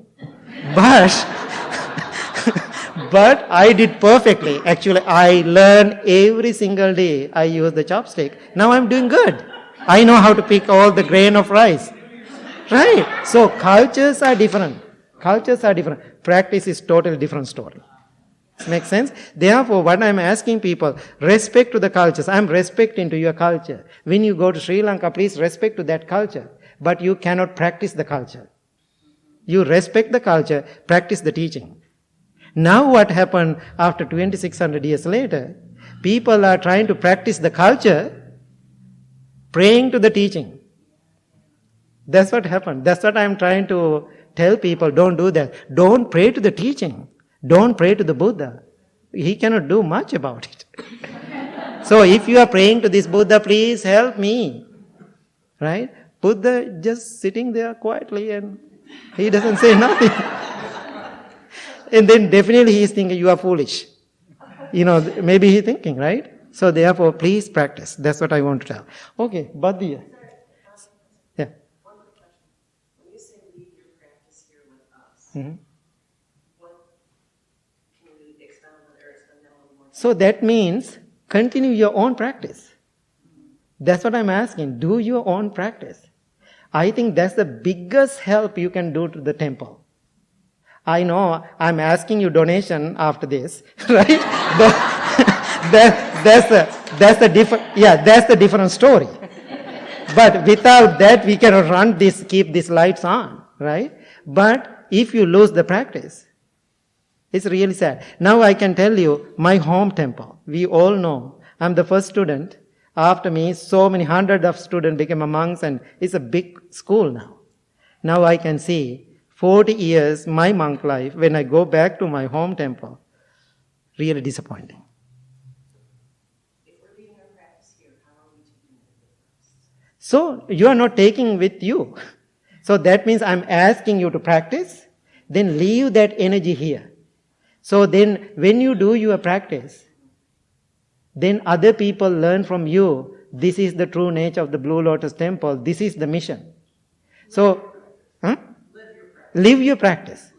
But I did perfectly. Actually, I learn every single day I use the chopstick. Now I'm doing good. I know how to pick all the grain of rice. Right? So cultures are different. Practice is totally different story. Makes sense? Therefore, what I'm asking people, respect to the cultures. I'm respecting to your culture. When you go to Sri Lanka, please respect to that culture. But you cannot practice the culture. You respect the culture, practice the teaching. Now what happened after 2600 years later? People are trying to practice the culture, praying to the teaching. That's what happened. That's what I'm trying to tell people, don't do that. Don't pray to the teaching. Don't pray to the Buddha. He cannot do much about it. So if you are praying to this Buddha, please help me. Right? Buddha just sitting there quietly and he doesn't say nothing. And then definitely he is thinking, you are foolish. Maybe he's thinking, right? So therefore, please practice. That's what I want to tell. Okay, Badhiya. Yeah. One quick question. When you say leave your practice here with us, Mm-hmm. can you expound on that a little more? So that means continue your own practice. That's what I'm asking. Do your own practice. I think that's the biggest help you can do to the temple. I know I'm asking you donation after this, right? That's the different story. But without that, we cannot keep these lights on, right? But if you lose the practice, it's really sad. Now I can tell you, my home temple, we all know, I'm the first student. After me, so many hundreds of students became monks, and it's a big school now. Now I can see 40 years, my monk life, when I go back to my home temple, really disappointing. If we're leaving our practice here, how are we taking it with us? So you are not taking with you. So that means I'm asking you to practice, then leave that energy here. So then when you do your practice, then other people learn from you, this is the true nature of the Blue Lotus Temple, this is the mission. So, live your practice.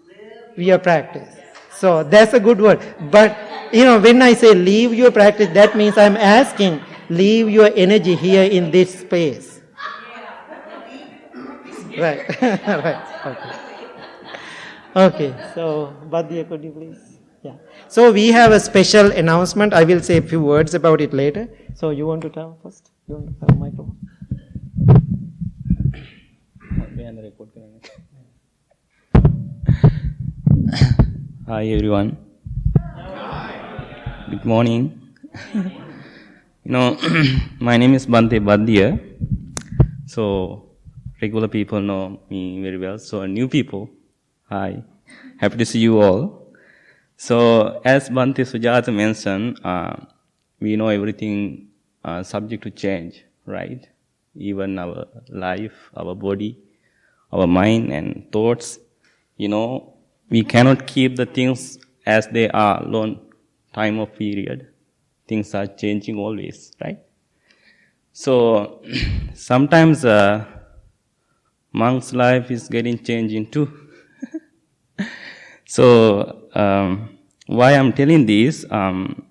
Your practice. So that's a good word. But, when I say leave your practice, that means I'm asking, leave your energy here in this space. Right. Right. Okay. So, Badhiya, could you please? Yeah. So we have a special announcement. I will say a few words about it later. So you want to tell first? You want to have a microphone? Hi everyone. Good morning. My name is Bante Badhiya. So regular people know me very well. So new people, hi. Happy to see you all. So as Bante Sujata mentioned, we know everything subject to change, right? Even our life, our body, our mind and thoughts, we cannot keep the things as they are long time of period. Things are changing always, right? So sometimes monk's life is getting changing too. So, why I'm telling this, I'm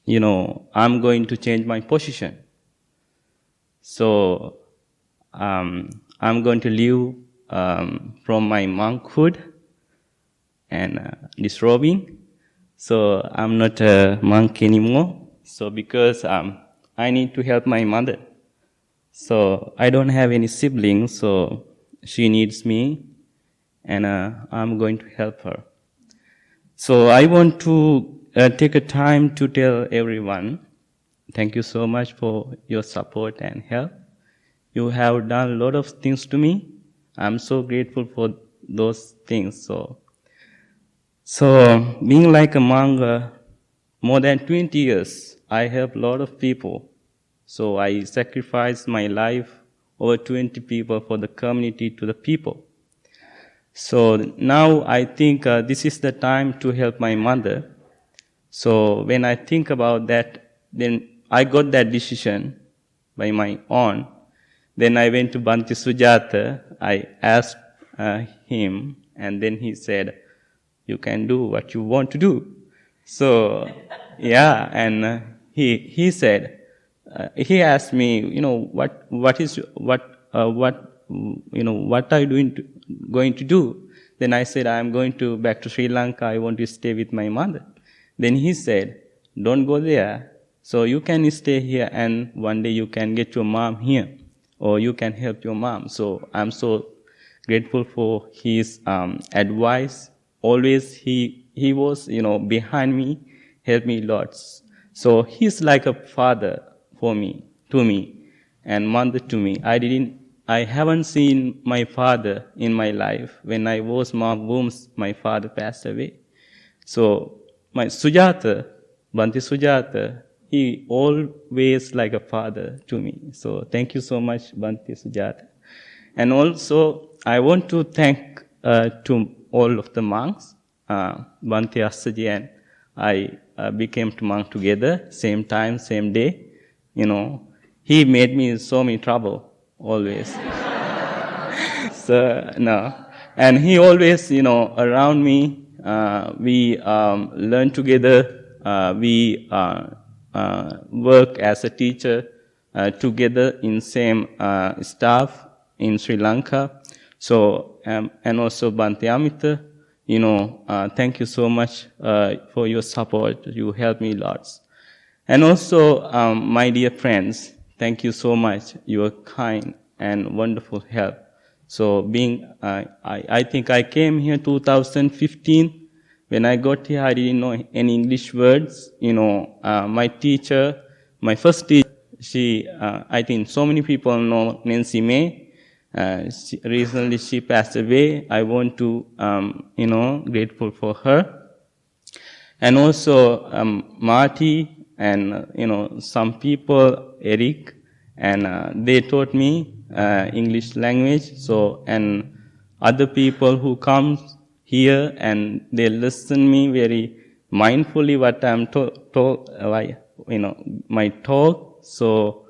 going to change my position. So, I'm going to leave from my monkhood and disrobing. So, I'm not a monk anymore. So, because I need to help my mother. So, I don't have any siblings, so she needs me, and I'm going to help her. So, I want to take a time to tell everyone, thank you so much for your support and help. You have done a lot of things to me. I'm so grateful for those things. So being like a monk, more than 20 years, I help a lot of people. So I sacrificed my life, over 20 people, for the community, to the people. So now I think this is the time to help my mother. So when I think about that, then I got that decision by my own. Then I went to Bhante Sujata. I asked him, and then he said, you can do what you want to do. So, yeah, and he said, he asked me, what are you going to do? Then I said, I'm going back to Sri Lanka. I want to stay with my mother. Then he said, don't go there. So you can stay here, and one day you can get your mom here, or you can help your mom. So I'm so grateful for his advice. Always he was, behind me, helped me lots. So he's like a father to me, and mother to me. I haven't seen my father in my life. When I was womb, my father passed away. So my Sujata, Bhante Sujata, he always like a father to me. So thank you so much, Bhante Sujata. And also, I want to thank to all of the monks. Bhante Assaji and I became to monk together, same time, same day. He made me so many trouble, always. So, no. And he always, around me, we learn together, we work as a teacher together in same staff in Sri Lanka. So, and also Bhante Amita, thank you so much for your support. You helped me lots. And also, my dear friends, thank you so much. You are kind and wonderful help. So I think I came here 2015. When I got here, I didn't know any English words. My teacher, my first teacher, I think so many people know Nancy May. Recently she passed away. I want to, grateful for her. And also, Marty and, some people, Eric, and they taught me English language. So, and other people who come here and they listen me very mindfully what I'm my talk. So,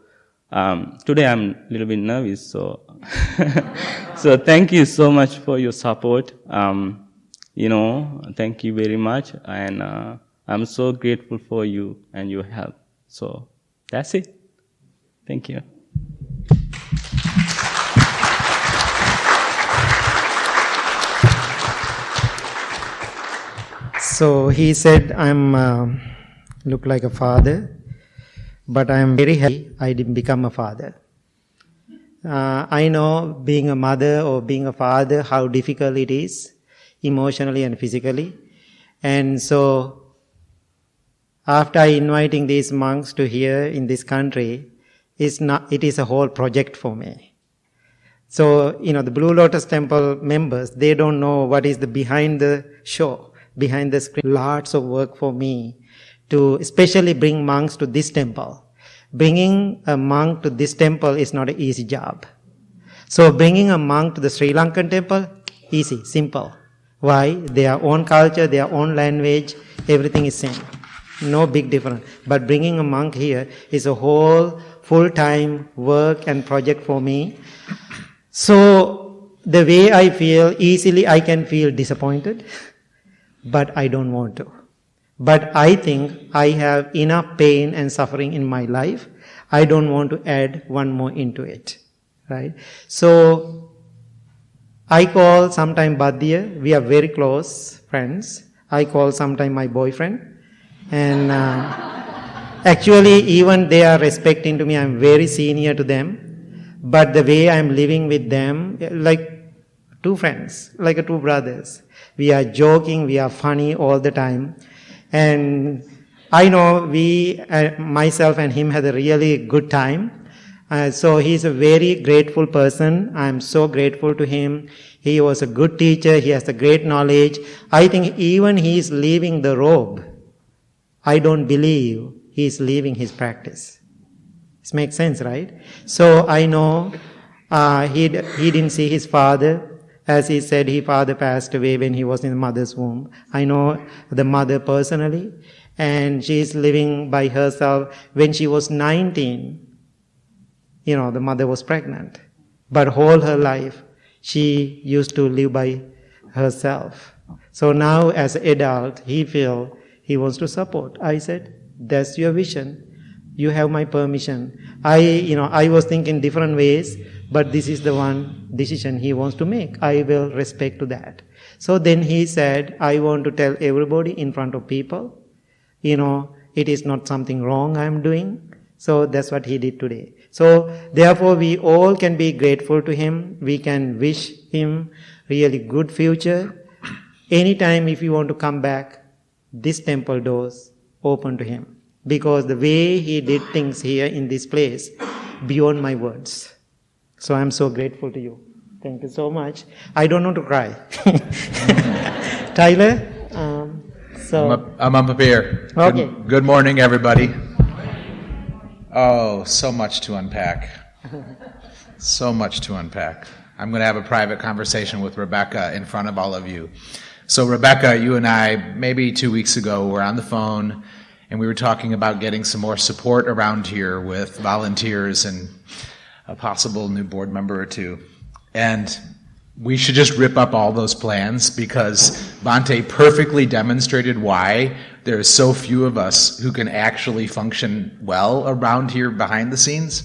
today I'm a little bit nervous. So, so thank you so much for your support. Thank you very much. And, I'm so grateful for you and your help. So, that's it. Thank you. So he said, I'm look like a father, but I'm very happy I didn't become a father. I know being a mother or being a father, how difficult it is, emotionally and physically. And so, after inviting these monks to here in this country, it is a whole project for me. So, the Blue Lotus Temple members, they don't know what is the behind the show, behind the screen. Lots of work for me to especially bring monks to this temple. Bringing a monk to this temple is not an easy job. So bringing a monk to the Sri Lankan temple, easy, simple. Why? Their own culture, their own language, everything is same. No big difference. But bringing a monk here is a whole full-time work and project for me. So the way I feel, easily I can feel disappointed, but I don't want to. But I think I have enough pain and suffering in my life. I don't want to add one more into it. Right? So, I call sometime Badhya. We are very close friends. I call sometime my boyfriend. And actually, even they are respecting to me. I'm very senior to them. But the way I'm living with them, like two friends, like two brothers. We are joking, we are funny all the time. And I know myself and him had a really good time. So he's a very grateful person. I'm so grateful to him. He was a good teacher. He has a great knowledge. I think even he's leaving the robe, I don't believe he's leaving his practice. This makes sense, right? So I know he didn't see his father. As he said, his father passed away when he was in the mother's womb. I know the mother personally, and she's living by herself. When she was 19, the mother was pregnant. But all her life, she used to live by herself. So now as an adult, he feels he wants to support. I said, that's your vision. You have my permission. I was thinking different ways, but this is the one decision he wants to make. I will respect to that. So then he said, I want to tell everybody in front of people, it is not something wrong I'm doing. So that's what he did today. So therefore we all can be grateful to him. We can wish him really good future. Anytime if you want to come back, this temple doors open to him. Because the way he did things here in this place, beyond my words. So I'm so grateful to you. Thank you so much. I don't know to cry. Tyler? I'm up here. Okay. Good morning, everybody. Oh, so much to unpack. So much to unpack. I'm going to have a private conversation with Rebecca in front of all of you. So Rebecca, you and I, maybe 2 weeks ago, were on the phone, and we were talking about getting some more support around here with volunteers and a possible new board member or two. And we should just rip up all those plans because Bhante perfectly demonstrated why there are so few of us who can actually function well around here behind the scenes.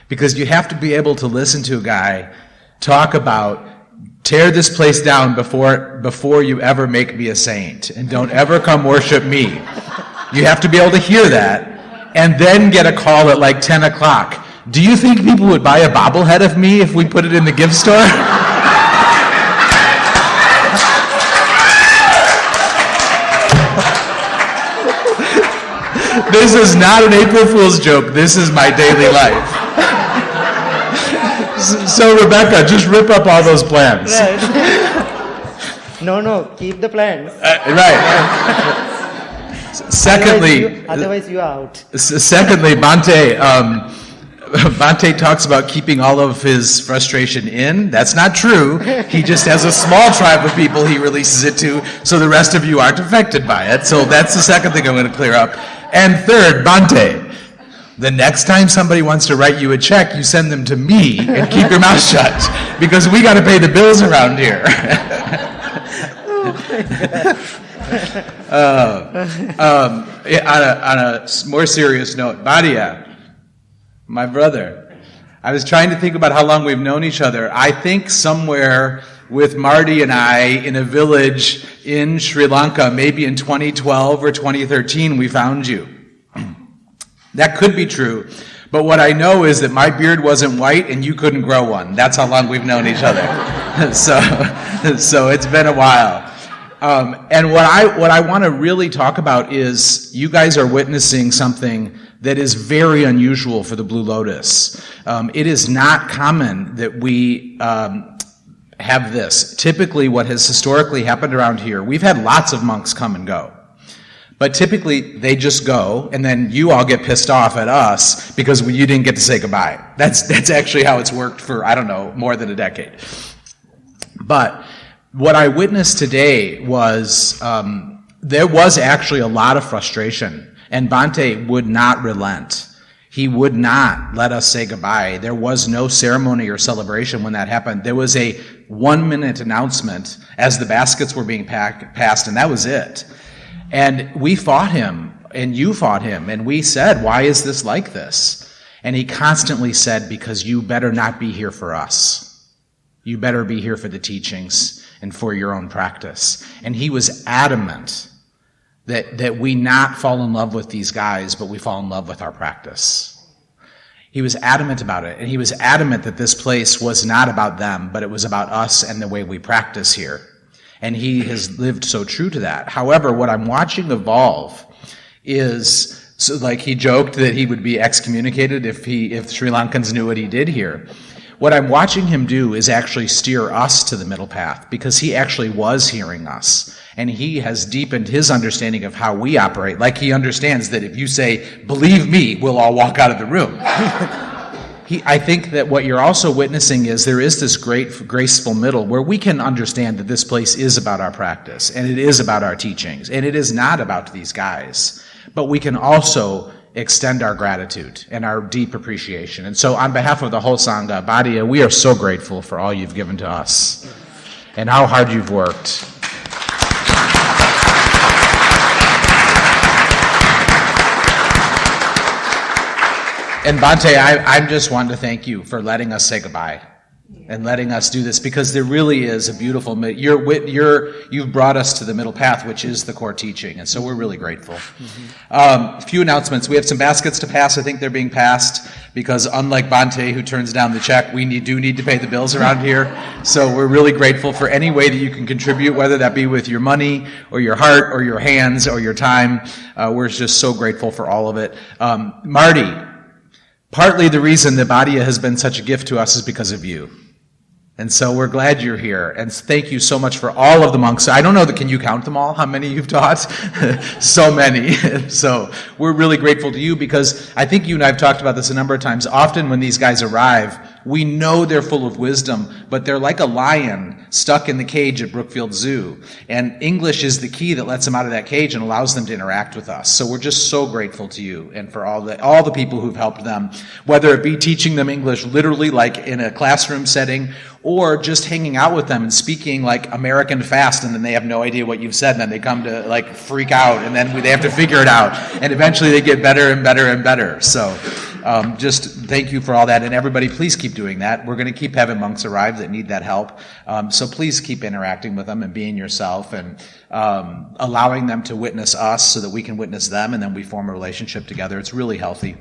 Because you have to be able to listen to a guy talk about tear this place down before you ever make me a saint, and don't ever come worship me. You have to be able to hear that, and then get a call at like 10 o'clock. Do you think people would buy a bobblehead of me if we put it in the gift store? This is not an April Fool's joke. This is my daily life. So Rebecca, just rip up all those plans. Right. No, keep the plans. Right. Secondly, otherwise you are out. Secondly, Bhante talks about keeping all of his frustration in. That's not true. He just has a small tribe of people he releases it to, so the rest of you aren't affected by it. So that's the second thing I'm going to clear up. And third, Bhante, the next time somebody wants to write you a check, you send them to me and keep your mouth shut, because we got to pay the bills around here. On a more serious note, Bhadia, my brother, I was trying to think about how long we've known each other. I think somewhere with Marty and I in a village in Sri Lanka, maybe in 2012 or 2013, we found you. That could be true. But what I know is that my beard wasn't white and you couldn't grow one. That's how long we've known each other. So it's been a while. And what I want to really talk about is you guys are witnessing something that is very unusual for the Blue Lotus. It is not common that we have this. Typically, what has historically happened around here, we've had lots of monks come and go. But typically, they just go, and then you all get pissed off at us because you didn't get to say goodbye. That's actually how it's worked for, I don't know, more than a decade. But what I witnessed today was there was actually a lot of frustration, and Bhante would not relent. He would not let us say goodbye. There was no ceremony or celebration when that happened. There was a 1-minute announcement as the baskets were being passed, and that was it. And we fought him, and you fought him, and we said, why is this like this? And he constantly said, because you better not be here for us. You better be here for the teachings and for your own practice. And he was adamant that we not fall in love with these guys, but we fall in love with our practice. He was adamant about it, and he was adamant that this place was not about them, but it was about us and the way we practice here. And he has lived so true to that. However, what I'm watching evolve is, so like he joked that he would be excommunicated if Sri Lankans knew what he did here. What I'm watching him do is actually steer us to the middle path, because he actually was hearing us. And he has deepened his understanding of how we operate. Like he understands that if you say, believe me, we'll all walk out of the room. I think that what you're also witnessing is there is this great graceful middle where we can understand that this place is about our practice, and it is about our teachings, and it is not about these guys. But we can also extend our gratitude and our deep appreciation. And so on behalf of the whole Sangha, Bhadia, we are so grateful for all you've given to us and how hard you've worked. And Bhante, I just wanted to thank you for letting us say goodbye and letting us do this, because there really is a beautiful, you've brought us to the middle path, which is the core teaching, and so we're really grateful. A few announcements. We have some baskets to pass. I think they're being passed because unlike Bhante, who turns down the check, we do need to pay the bills around here. So we're really grateful for any way that you can contribute, whether that be with your money or your heart or your hands or your time. We're just so grateful for all of it. Marty, partly the reason that Bhadia has been such a gift to us is because of you. And so we're glad you're here. And thank you so much for all of the monks. I don't know, can you count them all, how many you've taught? So many. So we're really grateful to you, because I think you and I have talked about this a number of times. Often when these guys arrive, we know they're full of wisdom, but they're like a lion stuck in the cage at Brookfield Zoo. And English is the key that lets them out of that cage and allows them to interact with us. So we're just so grateful to you and for all the people who've helped them, whether it be teaching them English literally like in a classroom setting, or just hanging out with them and speaking like American fast, and then they have no idea what you've said, and then they come to like freak out, and then they have to figure it out, and eventually they get better and better and better. So just thank you for all that, and everybody, please keep doing that. We're going to keep having monks arrive that need that help. So please keep interacting with them and being yourself, and allowing them to witness us so that we can witness them, and then we form a relationship together. It's really healthy.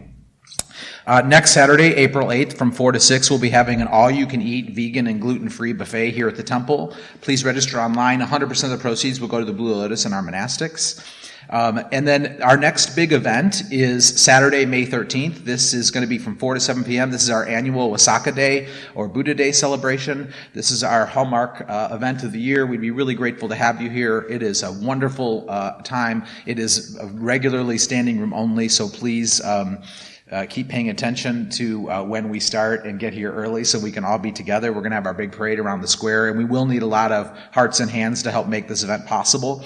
Next Saturday, April 8th, from 4 to 6, we'll be having an all-you-can-eat vegan and gluten-free buffet here at the temple. Please register online. 100% of the proceeds will go to the Blue Lotus and our monastics. And then our next big event is Saturday, May 13th. This is going to be from 4 to 7 p.m. This is our annual Wasaka Day or Buddha Day celebration. This is our hallmark event of the year. We'd be really grateful to have you here. It is a wonderful time. It is regularly standing room only, so please keep paying attention to when we start and get here early so we can all be together. We're going to have our big parade around the square, and we will need a lot of hearts and hands to help make this event possible.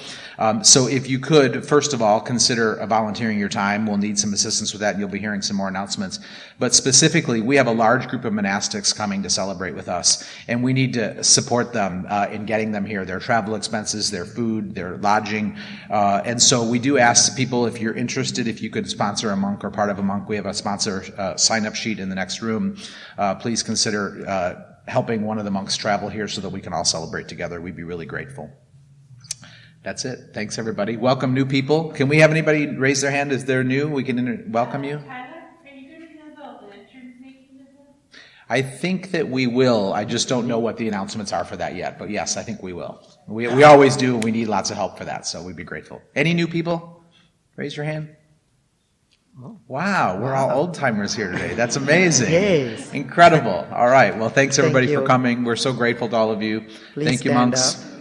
So if you could, first of all, consider volunteering your time. We'll need some assistance with that, and you'll be hearing some more announcements. But specifically, we have a large group of monastics coming to celebrate with us, and we need to support them in getting them here, their travel expenses, their food, their lodging. And so we do ask people, if you're interested, if you could sponsor a monk or part of a monk. We have a sponsor sign-up sheet in the next room. Please consider helping one of the monks travel here so that we can all celebrate together. We'd be really grateful. That's it. Thanks, everybody. Welcome new people. Can we have anybody raise their hand as they're new? We can welcome you. Tyler, are you going to have the entrance making of that? I think that we will. I just don't know what the announcements are for that yet. But yes, I think we will. We always do, and we need lots of help for that, so we'd be grateful. Any new people? Raise your hand. Wow, we're all old-timers here today. That's amazing. Yes. Incredible. All right. Well, thanks, everybody, Thank for you. coming. We're so grateful to all of you. Please Thank you, stand monks. up.